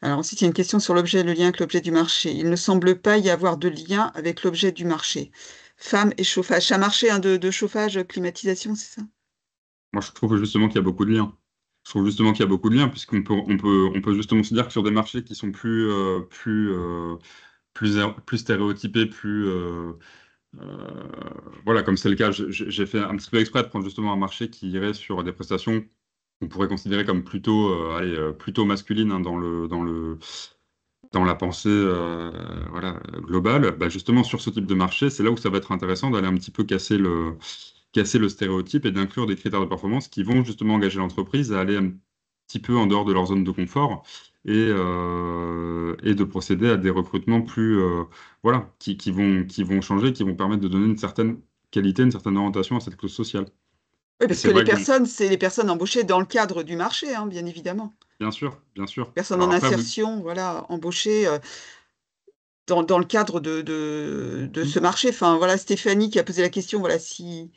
Alors ensuite, il y a une question sur l'objet, le lien avec l'objet du marché. Il ne semble pas y avoir de lien avec l'objet du marché. Femmes et chauffage. C'est un marché de chauffage, climatisation, c'est ça? Moi, je trouve justement qu'il y a beaucoup de liens. Je trouve justement qu'il y a beaucoup de liens, on peut justement se dire que sur des marchés qui sont plus stéréotypés, voilà, comme c'est le cas, j'ai fait un petit peu exprès de prendre justement un marché qui irait sur des prestations qu'on pourrait considérer comme plutôt masculines, hein, dans la pensée voilà, globale. Bah, justement, sur ce type de marché, c'est là où ça va être intéressant d'aller un petit peu casser le stéréotype et d'inclure des critères de performance qui vont justement engager l'entreprise à aller un petit peu en dehors de leur zone de confort et de procéder à des recrutements voilà, qui vont changer, qui vont permettre de donner une certaine qualité, une certaine orientation à cette clause sociale. Oui, Et parce c'est que les vrai que, bon, personnes, c'est les personnes embauchées dans le cadre du marché, hein, bien évidemment. bien sûr, bien sûr. Personnes Alors en après, insertion, voilà, embauchées dans le cadre de ce marché. Enfin, voilà, Stéphanie qui a posé la question, voilà, si...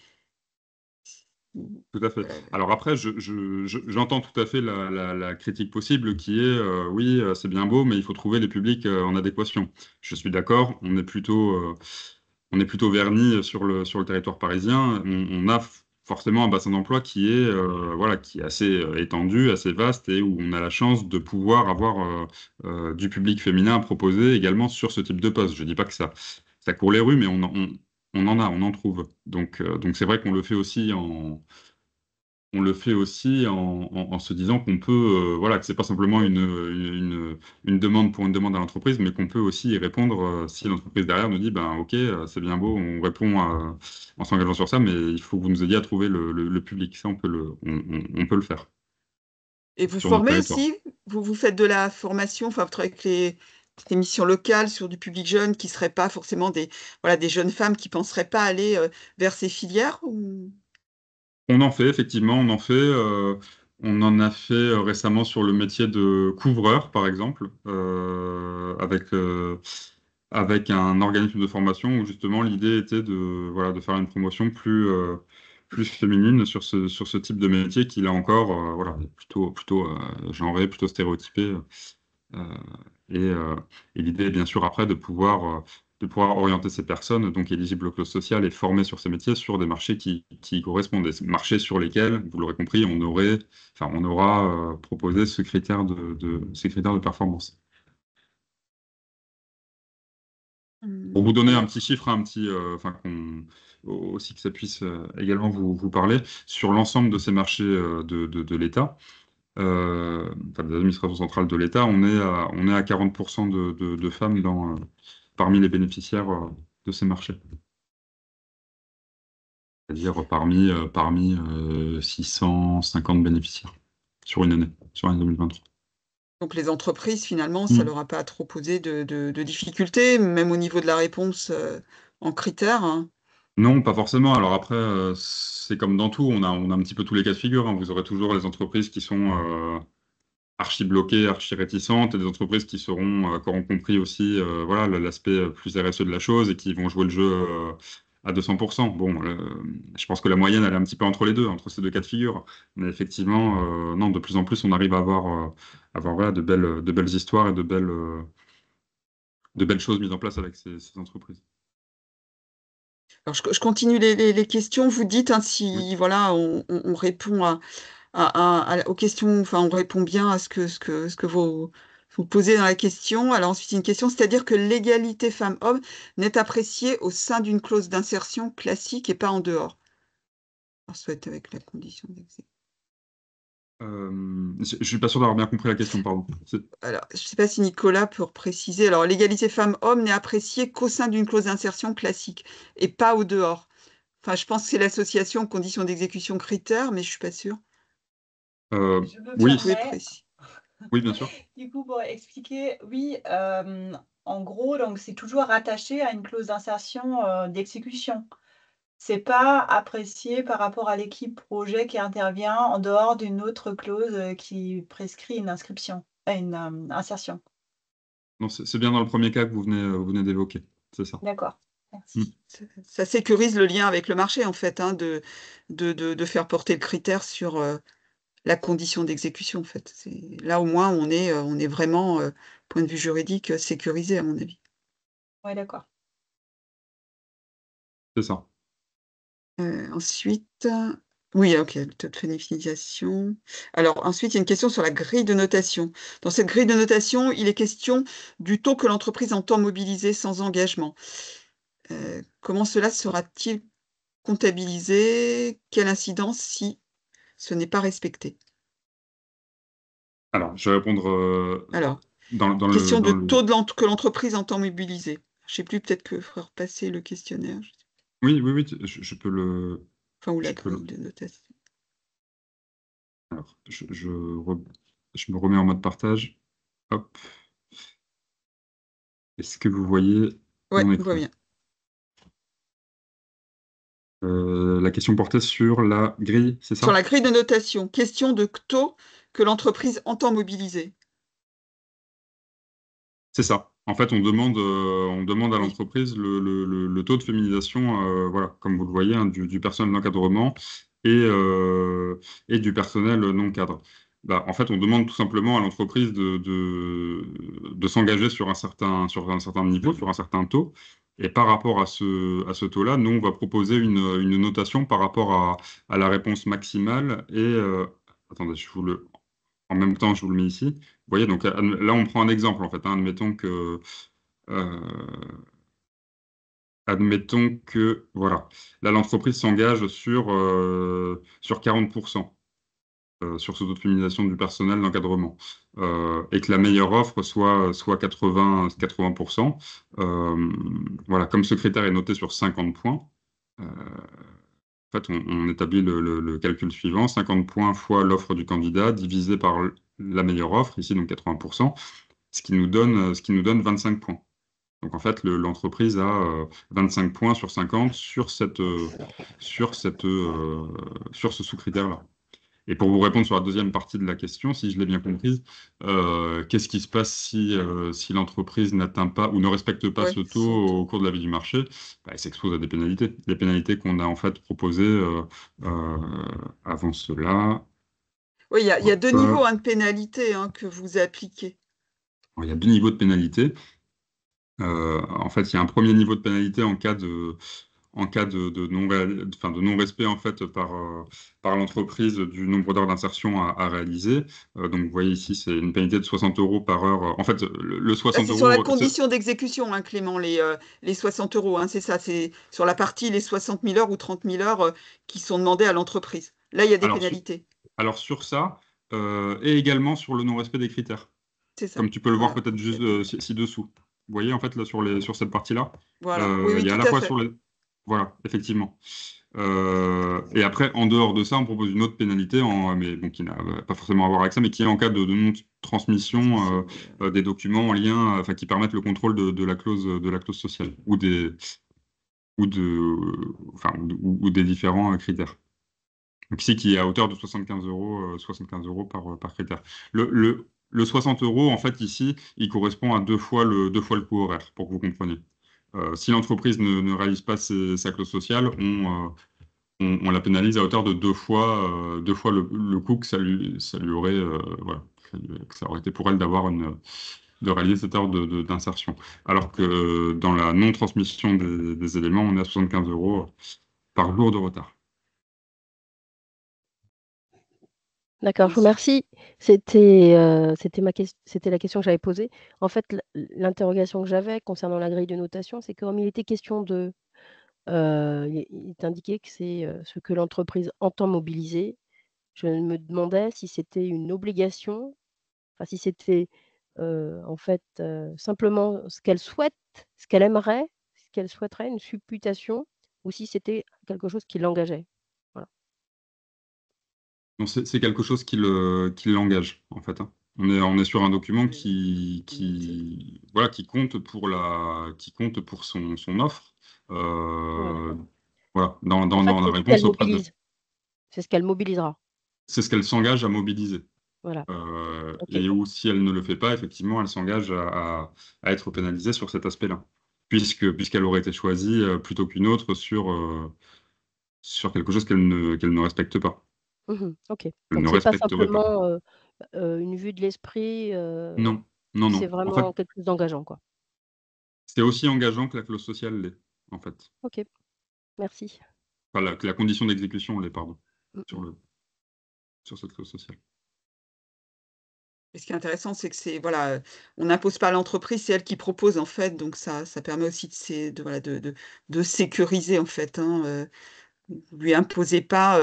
tout à fait. voilà. Alors après, j'entends tout à fait la critique possible qui est, oui, c'est bien beau, mais il faut trouver les publics en adéquation. Je suis d'accord, on est plutôt verni sur le territoire parisien. On a forcément un bassin d'emploi voilà, qui est assez étendu, assez vaste, et où on a la chance de pouvoir avoir du public féminin à proposer également sur ce type de poste. Je ne dis pas que ça court les rues, mais on en trouve. Donc c'est vrai qu'on le fait aussi en se disant qu'on peut, voilà, que c'est pas simplement une demande pour une demande à l'entreprise, mais qu'on peut aussi y répondre si l'entreprise derrière nous dit, ben ok, c'est bien beau, on répond en s'engageant sur ça, mais il faut que vous nous aidiez à trouver le public. Ça, on peut le faire Et vous sur notre formez territoire. aussi? Vous faites de la formation, enfin, vous travaillez avec les missions locales sur du public jeune qui ne seraient pas forcément voilà, des jeunes femmes qui ne penseraient pas aller vers ces filières ou... On en fait, effectivement, on en fait. On en a fait récemment sur le métier de couvreur, par exemple, avec un organisme de formation où justement l'idée était voilà, de faire une promotion plus féminine sur ce type de métier qui, là encore, voilà, est plutôt genré, plutôt stéréotypé. Euh, et et l'idée est bien sûr après de pouvoir orienter ces personnes, donc éligibles aux clauses sociales et formées sur ces métiers, sur des marchés qui y correspondent. Des marchés sur lesquels, vous l'aurez compris, on aura proposé ces critères de performance. Pour vous donner un Alors, petit chiffre, enfin, aussi que ça puisse également vous parler, sur l'ensemble de ces marchés de l'État, enfin, des administrations centrales de l'État, on est à 40% de femmes parmi les bénéficiaires de ces marchés. C'est-à-dire parmi 650 bénéficiaires sur l'année 2023. donc les entreprises, finalement, ça ne leur a pas trop posé de difficultés, même au niveau de la réponse en critères, hein. Non, pas forcément. Alors après, c'est comme dans tout, on a un petit peu tous les cas de figure, hein. Vous aurez toujours les entreprises qui sont archi bloquées, archi réticentes, et des entreprises qui auront compris aussi voilà, l'aspect plus RSE de la chose et qui vont jouer le jeu à 200%. Bon, je pense que la moyenne, elle est un petit peu entre les deux, entre ces deux cas de figure. Mais effectivement, non, de plus en plus, on arrive à avoir voilà, de belles histoires et de belles choses mises en place avec ces entreprises. Alors, je continue les questions. Vous dites, hein, Oui. si voilà, on répond aux questions, enfin, on répond bien à ce que vous posez dans la question. Alors ensuite, une question, c'est-à-dire que l'égalité femmes-hommes n'est appréciée au sein d'une clause d'insertion classique et pas en dehors. Alors, soit avec la condition d'exécution. Je ne suis pas sûr d'avoir bien compris la question, pardon. Alors, je ne sais pas si Nicolas peut préciser. Alors, l'égalité femmes-hommes n'est appréciée qu'au sein d'une clause d'insertion classique et pas au dehors. Enfin, je pense que c'est l'association conditions d'exécution critères, mais je ne suis pas sûre. Je me Oui, Vous pouvez permets, préciser. oui, bien sûr. du coup, pour expliquer, oui, en gros, donc c'est toujours rattaché à une clause d'insertion d'exécution. C'est pas apprécié par rapport à l'équipe projet qui intervient en dehors d'une autre clause qui prescrit une inscription, une insertion. Non, c'est bien dans le premier cas que vous venez d'évoquer. C'est ça. D'accord, Mm. merci. Ça sécurise le lien avec le marché, en fait, hein, de faire porter le critère sur la condition d'exécution, en fait. Là, au moins, on est vraiment, point de vue juridique, sécurisé, à mon avis. Ouais, d'accord. C'est ça. Ensuite, oui, ok, le taux de finalisation. Alors, ensuite, il y a une question sur la grille de notation. Dans cette grille de notation, il est question du taux que l'entreprise entend mobiliser sans engagement. Comment cela sera-t-il comptabilisé? Quelle incidence si ce n'est pas respecté? Alors, je vais répondre Alors, dans question de dans le... taux que l'entreprise entend mobiliser. Je sais plus, peut-être que faudra repasser le questionnaire, Oui, oui, oui, je peux le... enfin, ou la Je peux le... grille de notation. Alors, je me remets en mode partage. Hop. Est-ce que vous voyez Ouais, mon on voit écran? bien. La question portait sur la grille, c'est Sur ça? la grille de notation, question de taux que l'entreprise entend mobiliser. C'est ça. En fait, on demande à Oui, l'entreprise le taux de féminisation, voilà, comme vous le voyez, hein, du personnel d'encadrement et du personnel non cadre. Bah, en fait, on demande tout simplement à l'entreprise de s'engager sur sur un certain niveau, sur un certain taux. Et par rapport à à ce taux-là, nous, on va proposer une notation par rapport à la réponse maximale. Attendez, en même temps, je vous le mets ici. Vous voyez, donc là, on prend un exemple, en fait, hein. Euh, admettons que, voilà, là, l'entreprise s'engage sur 40% sur ce taux de féminisation du personnel d'encadrement, et que la meilleure offre soit 80%. Voilà, comme ce critère est noté sur 50 points, en fait, on établit le calcul suivant: 50 points fois l'offre du candidat divisé par la meilleure offre, ici donc 80%, ce qui nous donne 25 points. Donc en fait, l'entreprise a 25 points sur 50 sur ce sous-critère-là. Et pour vous répondre sur la deuxième partie de la question, si je l'ai bien comprise, qu'est-ce qui se passe si l'entreprise n'atteint pas ou ne respecte pas ouais, ce taux son au taux. cours de la vie du marché? Bah, elle s'expose à des pénalités. Les pénalités qu'on a en fait proposées euh, avant cela. Oui, il y a deux niveaux, Hop, hein, de pénalité, hein, que vous appliquez. il y a deux niveaux de pénalité. En fait, il y a un premier niveau de pénalité en cas de non-respect en fait par l'entreprise du nombre d'heures d'insertion à réaliser. Donc, vous voyez ici, c'est une pénalité de 60 euros par heure. En fait, le Là, 60 c'est sur la euros, condition d'exécution, hein, Clément, les 60 euros. Hein, c'est ça, c'est sur la partie les 60 000 heures ou 30 000 heures qui sont demandées à l'entreprise. Là, il y a des alors, pénalités. alors sur ça, et également sur le non-respect des critères, C'est ça. comme tu peux le voir Voilà. peut-être Ok. juste ci-dessous. Vous voyez, en fait, là, sur cette partie-là, Voilà. Oui, oui, il y a à tout la à fois sur fait. les... Voilà, effectivement. Et après, en dehors de ça, on propose une autre pénalité, mais bon, qui n'a pas forcément à voir avec ça, mais qui est en cas de non-transmission Transmission des documents en lien, enfin, qui permettent le contrôle de la clause sociale ou ou des différents critères. Donc ici, qui est à hauteur de 75 euros par critère. Le 60 euros, en fait, ici, il correspond à deux fois le coût horaire, pour que vous compreniez. Si l'entreprise ne réalise pas sa clause sociale, on la pénalise à hauteur de deux fois le coût que ça lui aurait, voilà, que ça aurait été pour elle de réaliser cette heure d'insertion. Alors que dans la non-transmission des éléments, on est à 75 euros par jour de retard. D'accord, je vous remercie. C'était la question que j'avais posée. En fait, l'interrogation que j'avais concernant la grille de notation, c'est comme il était question de, il est indiqué que c'est ce que l'entreprise entend mobiliser. Je me demandais si c'était une obligation, enfin si c'était en fait simplement ce qu'elle souhaite, ce qu'elle aimerait, ce qu'elle souhaiterait, une supputation, ou si c'était quelque chose qui l'engageait. Voilà. Non, c'est quelque chose qui l'engage, en fait, hein. On est sur un document voilà, qui compte pour son offre. Ouais, Euh, d'accord. voilà, En fait, dans la c'est ce qu'elle réponse auprès de. mobilise. C'est ce qu'elle mobilisera. C'est ce qu'elle s'engage à mobiliser. Voilà. Ok. Et où, si elle ne le fait pas, effectivement, elle s'engage à être pénalisée sur cet aspect-là, puisqu'elle aurait été choisie plutôt qu'une autre sur quelque chose qu'elle ne respecte pas. Ok. Elle Donc ne c'est pas respecterait pas. simplement une vue de l'esprit, Non, non, c'est non. En fait, vraiment quelque chose d'engageant, quoi. c'est aussi engageant que la clause sociale l'est, en fait. Ok, merci. Enfin, que la condition d'exécution l'est, pardon, Mm, sur mm. sur cette clause sociale. Et ce qui est intéressant, c'est que voilà, on n'impose pas à l'entreprise, c'est elle qui propose, en fait, donc ça permet aussi voilà, de sécuriser, en fait, hein, vous lui imposez pas,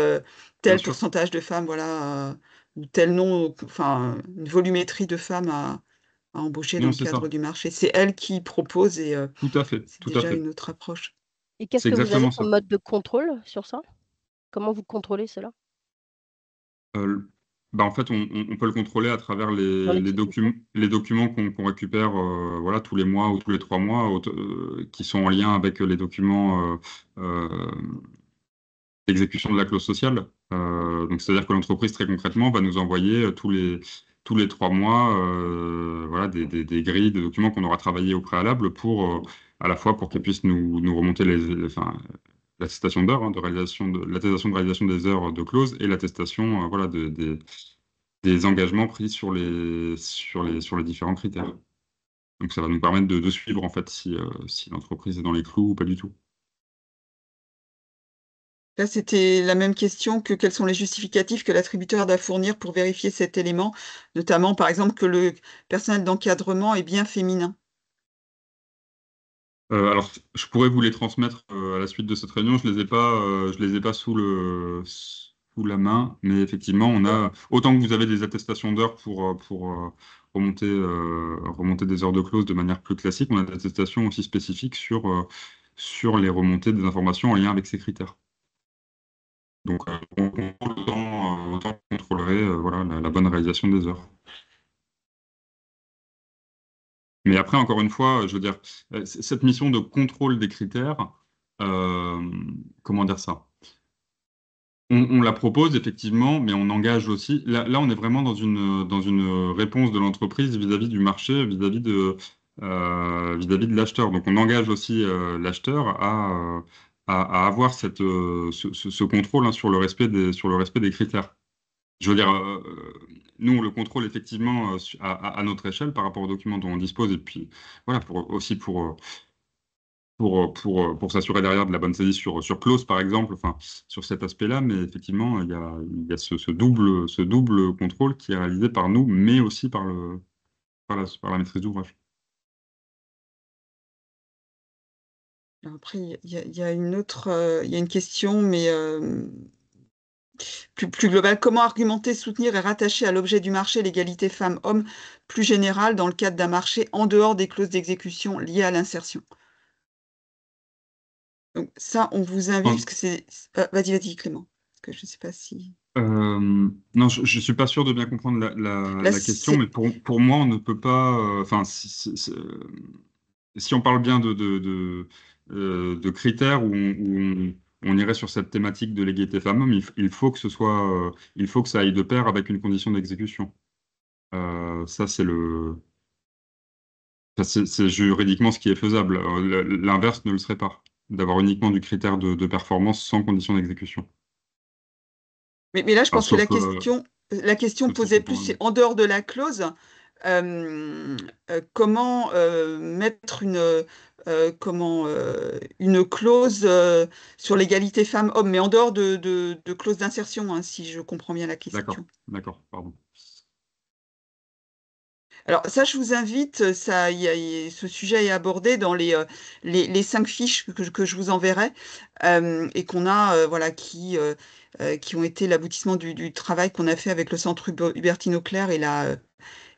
Bien tel sûr. pourcentage de femmes, voilà, ou tel nom, enfin, une volumétrie de femmes à embaucher dans Non, le c'est cadre ça. du marché. C'est elle qui propose et Tout à fait, c'est tout à déjà fait. une autre approche. Et qu'est-ce C'est que vous avez exactement comme ça. mode de contrôle sur ça? Comment vous contrôlez cela Euh, en fait, on peut le contrôler à travers dans l'exécution? les documents qu'on récupère voilà, tous les mois ou tous les 3 mois, qui sont en lien avec les documents d'exécution de la clause sociale. Donc, c'est-à-dire que l'entreprise, très concrètement, va nous envoyer tous les 3 mois voilà, des grilles de documents qu'on aura travaillé au préalable à la fois pour qu'elle puisse nous remonter enfin, l'attestation d'heures, hein, l'attestation de réalisation des heures de clause et l'attestation voilà, des engagements pris sur les différents critères. Donc ça va nous permettre de suivre en fait si l'entreprise est dans les clous ou pas du tout. Là, c'était la même question que quels sont les justificatifs que l'attributeur doit fournir pour vérifier cet élément, notamment, par exemple, que le personnel d'encadrement est bien féminin. Alors, je pourrais vous les transmettre à la suite de cette réunion. Je les ai pas sous la main, mais effectivement, autant que vous avez des attestations d'heures pour remonter des heures de clause de manière plus classique, on a des attestations aussi spécifiques sur les remontées des informations en lien avec ces critères. Donc, on contrôle autant qu'on contrôlerait voilà, la bonne réalisation des heures. Mais après, encore une fois, je veux dire, cette mission de contrôle des critères, euh, comment dire ça? On la propose effectivement, mais on engage aussi. Là, on est vraiment dans une réponse de l'entreprise vis-à-vis du marché, vis-à-vis de l'acheteur. Donc, on engage aussi l'acheteur à avoir ce contrôle hein, sur le respect des critères. Je veux dire, nous, on le contrôle effectivement à notre échelle par rapport aux documents dont on dispose, et puis voilà, aussi pour s'assurer derrière de la bonne saisie sur clause, par exemple, enfin, sur cet aspect-là, mais effectivement, il y a ce double contrôle qui est réalisé par nous, mais aussi par la maîtrise d'ouvrage. Après, il y a une autre, il y a une question, mais plus globale. Comment argumenter, soutenir et rattacher à l'objet du marché l'égalité femmes-hommes plus générale dans le cadre d'un marché en dehors des clauses d'exécution liées à l'insertion? Donc ça, on vous invite, parce que c'est... vas-y, Clément, parce que je ne sais pas si... Non, je ne suis pas sûr de bien comprendre Là, la question, mais pour moi, on ne peut pas. Enfin, si on parle bien de critères où on irait sur cette thématique de l'égalité femmes-hommes, il faut que il faut que ça aille de pair avec une condition d'exécution. Ça, c'est juridiquement ce qui est faisable. L'inverse ne le serait pas, d'avoir uniquement du critère de performance sans condition d'exécution. Mais là, je Enfin, pense que sauf, la question sauf si posée c'est plus, pour c'est en dehors de la clause, comment mettre une clause sur l'égalité femmes-hommes, mais en dehors de clause d'insertion, hein, si je comprends bien la D'accord, question. d'accord, pardon. Alors ça, je vous invite, ce sujet est abordé dans les 5 fiches que je vous enverrai et qu'on a, voilà, qui ont été l'aboutissement du travail qu'on a fait avec le Centre Hubertine Auclair et,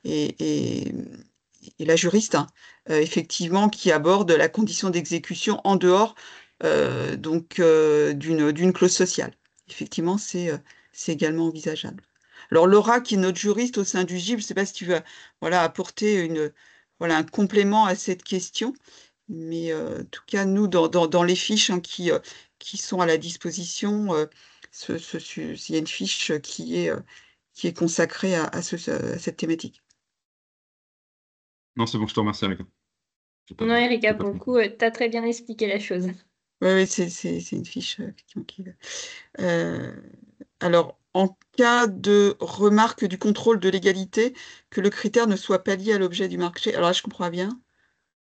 et- et la juriste, hein, effectivement, qui aborde la condition d'exécution en dehors donc d'une clause sociale. Effectivement, c'est également envisageable. Alors Laura, qui est notre juriste au sein du GIP, je ne sais pas si tu veux apporter un complément à cette question, mais en tout cas, nous, dans les fiches qui sont à la disposition, il y a une fiche qui est consacrée à cette thématique. Non, c'est bon, je te remercie, Erika. Non, Erika, j'ai pas pour le compris. coup, tu as très bien expliqué la chose. Oui, c'est une fiche, effectivement, alors, en cas de remarque du contrôle de légalité, que le critère ne soit pas lié à l'objet du marché. Alors là, je comprends bien.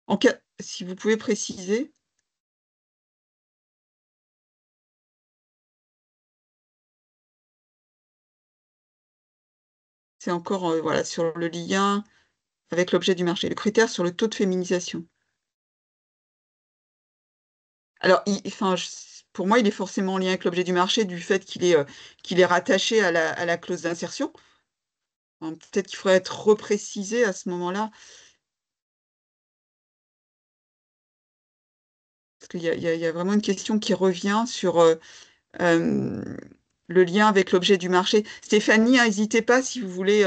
En cas, si vous pouvez préciser. C'est encore sur le lien avec l'objet du marché, le critère sur le taux de féminisation. Alors, pour moi, il est forcément en lien avec l'objet du marché du fait qu'il est rattaché à la clause d'insertion. Peut-être qu'il faudrait être reprécisé à ce moment-là, parce qu'il y a vraiment une question qui revient sur le lien avec l'objet du marché. Stéphanie, n'hésitez pas si vous voulez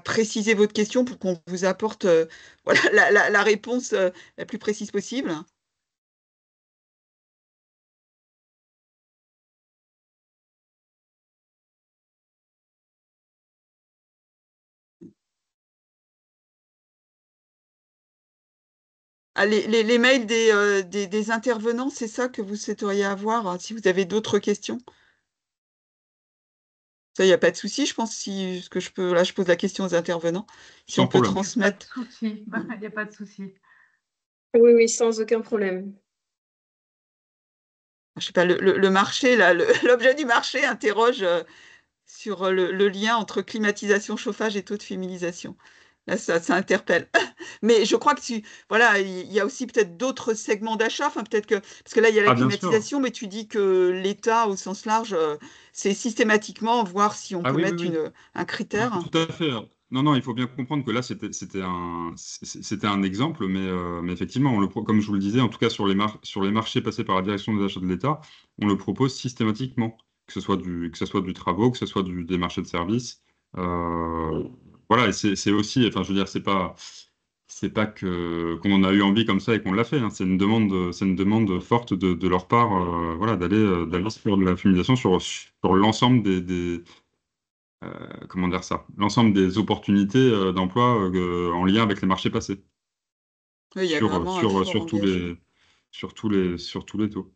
préciser votre question pour qu'on vous apporte la réponse la plus précise possible. Ah, les mails des intervenants, c'est ça que vous souhaiteriez avoir, si vous avez d'autres questions. Ça, il n'y a pas de souci, je pense, ce que je peux, là, je pose la question aux intervenants, si Sans on peut problème. transmettre. Il n'y a pas de souci. Oui, oui, sans aucun problème. Je sais pas, le marché, là, l'objet du marché interroge sur le lien entre climatisation, chauffage et taux de féminisation. Là, ça interpelle. Mais je crois que il y a aussi peut-être d'autres segments d'achat. Enfin, peut-être parce que là, il y a la Ah, bien sûr. climatisation, mais tu dis que l'État, au sens large, c'est systématiquement voir si on Ah peut oui, oui, mettre oui. un critère. Tout à fait. Non, non, il faut bien comprendre que là, c'était un exemple, mais effectivement, comme je vous le disais, en tout cas sur les marchés passés par la direction des achats de l'État, on le propose systématiquement, que ce soit du travaux, que ce soit des marchés de services. Euh, voilà, et c'est aussi, enfin, je veux dire, c'est pas qu'on en a eu envie comme ça et qu'on l'a fait, hein. C'est une demande forte de leur part, voilà, d'aller sur de la féminisation sur l'ensemble comment dire ça, l'ensemble des opportunités d'emploi en lien avec les marchés passés Oui, il y a vraiment un fort sur engagement. sur tous les taux.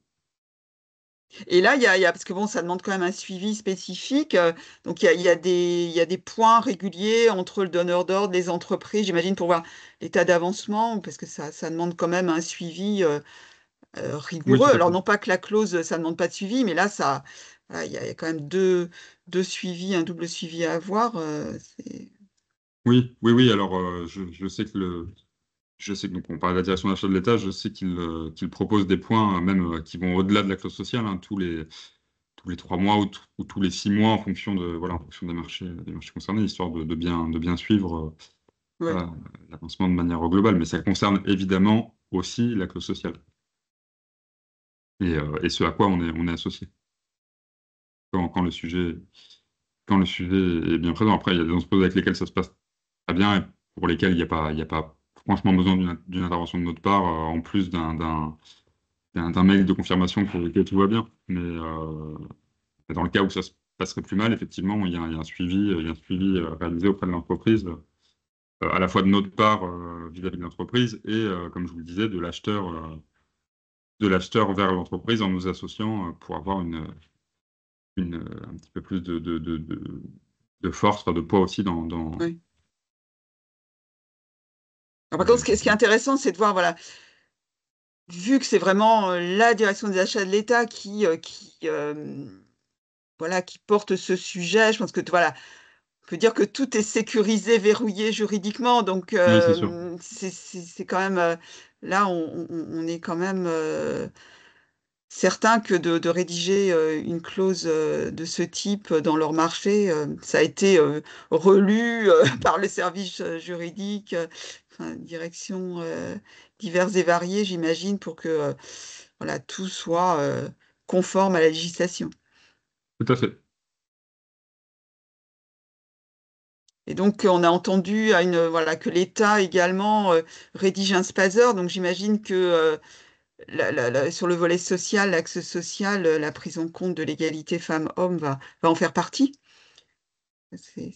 Et là, parce que bon, ça demande quand même un suivi spécifique. Donc, il y a des points réguliers entre le donneur d'ordre, les entreprises, j'imagine, pour voir l'état d'avancement, parce que ça demande quand même un suivi Oui, rigoureux. tout à Alors, fait. non pas que la clause, ça ne demande pas de suivi, mais là, voilà, il y a quand même deux suivis, un double suivi à avoir. Oui, oui, oui. Alors, je sais que donc on parle de la direction d'achat de l'État, je sais qu'il propose des points même qui vont au-delà de la clause sociale, hein, tous les 3 mois ou tous les 6 mois en fonction des marchés concernés, histoire de bien suivre Ouais. l'avancement de manière globale. Mais ça concerne évidemment aussi la clause sociale et ce à quoi on est associé quand le sujet est bien présent. Après, il y a des entreprises avec lesquelles ça se passe très bien et pour lesquelles il y a pas franchement besoin d'une intervention de notre part, en plus d'un mail de confirmation pour lequel tout va bien. Mais dans le cas où ça se passerait plus mal, effectivement, il y a un suivi réalisé auprès de l'entreprise, à la fois de notre part vis-à-vis de l'entreprise et, comme je vous le disais, de l'acheteur vers l'entreprise en nous associant pour avoir un petit peu plus de force, enfin, de poids aussi Oui. Alors, par contre, ce qui est intéressant, c'est de voir, voilà, vu que c'est vraiment la direction des achats de l'État qui porte ce sujet, je pense que voilà, on peut dire que tout est sécurisé, verrouillé juridiquement, donc Oui, c'est sûr. c'est quand même là, on est quand même certain que de rédiger une clause de ce type dans leur marché, ça a été relu par le service juridique, enfin, directions diverses et variées, j'imagine, pour que voilà, tout soit conforme à la législation. Tout à fait. Et donc, on a entendu voilà, que l'État également rédige un SPASER. Donc, j'imagine que sur le volet social, l'axe social, la prise en compte de l'égalité femmes-hommes va en faire partie. C'est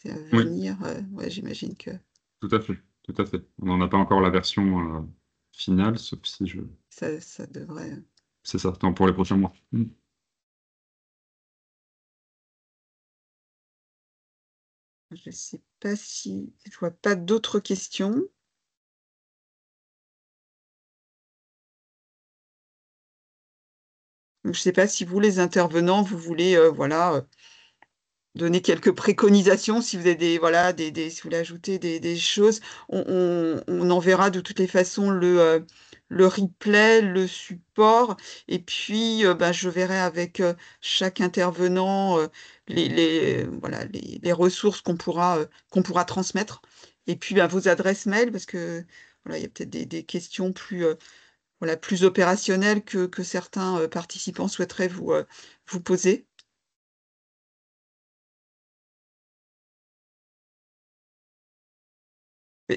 à Oui, venir. Ouais, j'imagine que tout à fait, tout à fait. On n'en a pas encore la version finale, sauf si je... ça devrait. C'est ça, tant pour les prochains mois. Je ne sais pas si je vois pas d'autres questions. Donc, je ne sais pas si vous, les intervenants, vous voulez voilà, donner quelques préconisations, si vous avez voilà, si vous voulez ajouter des choses. On enverra de toutes les façons le replay, le support, et puis ben, je verrai avec chaque intervenant voilà, les ressources qu'on pourra transmettre. Et puis ben, vos adresses mail, parce que voilà, il y a peut-être des questions voilà, plus opérationnelles que certains participants souhaiteraient vous poser.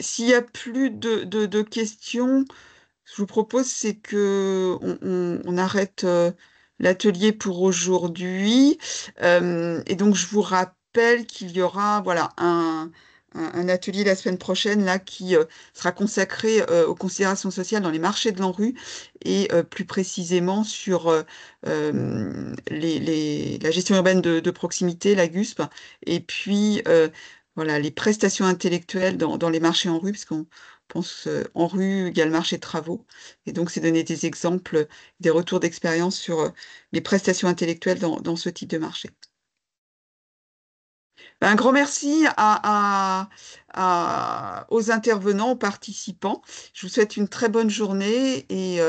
S'il n'y a plus de questions, je vous propose, c'est que on arrête l'atelier pour aujourd'hui. Et donc, je vous rappelle qu'il y aura voilà, un atelier la semaine prochaine là, qui sera consacré aux considérations sociales dans les marchés de l'ANRU et plus précisément sur la gestion urbaine de proximité, la GUSP, et puis voilà, les prestations intellectuelles dans les marchés en rue, parce qu'on pense en rue égale marché de travaux. Et donc, c'est donner des exemples, des retours d'expérience sur les prestations intellectuelles dans ce type de marché. Ben, un grand merci aux intervenants, aux participants. Je vous souhaite une très bonne journée et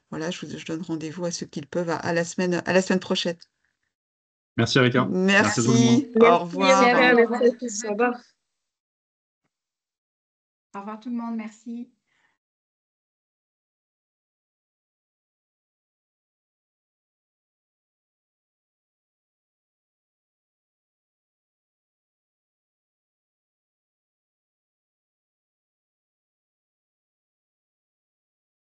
voilà, je donne rendez-vous à ceux qui le peuvent à la semaine prochaine. Merci, Erika. Merci à tout le monde. Merci, au Merci, revoir. Erika. Au Merci revoir. à tous. Au revoir. Au revoir tout le monde, merci.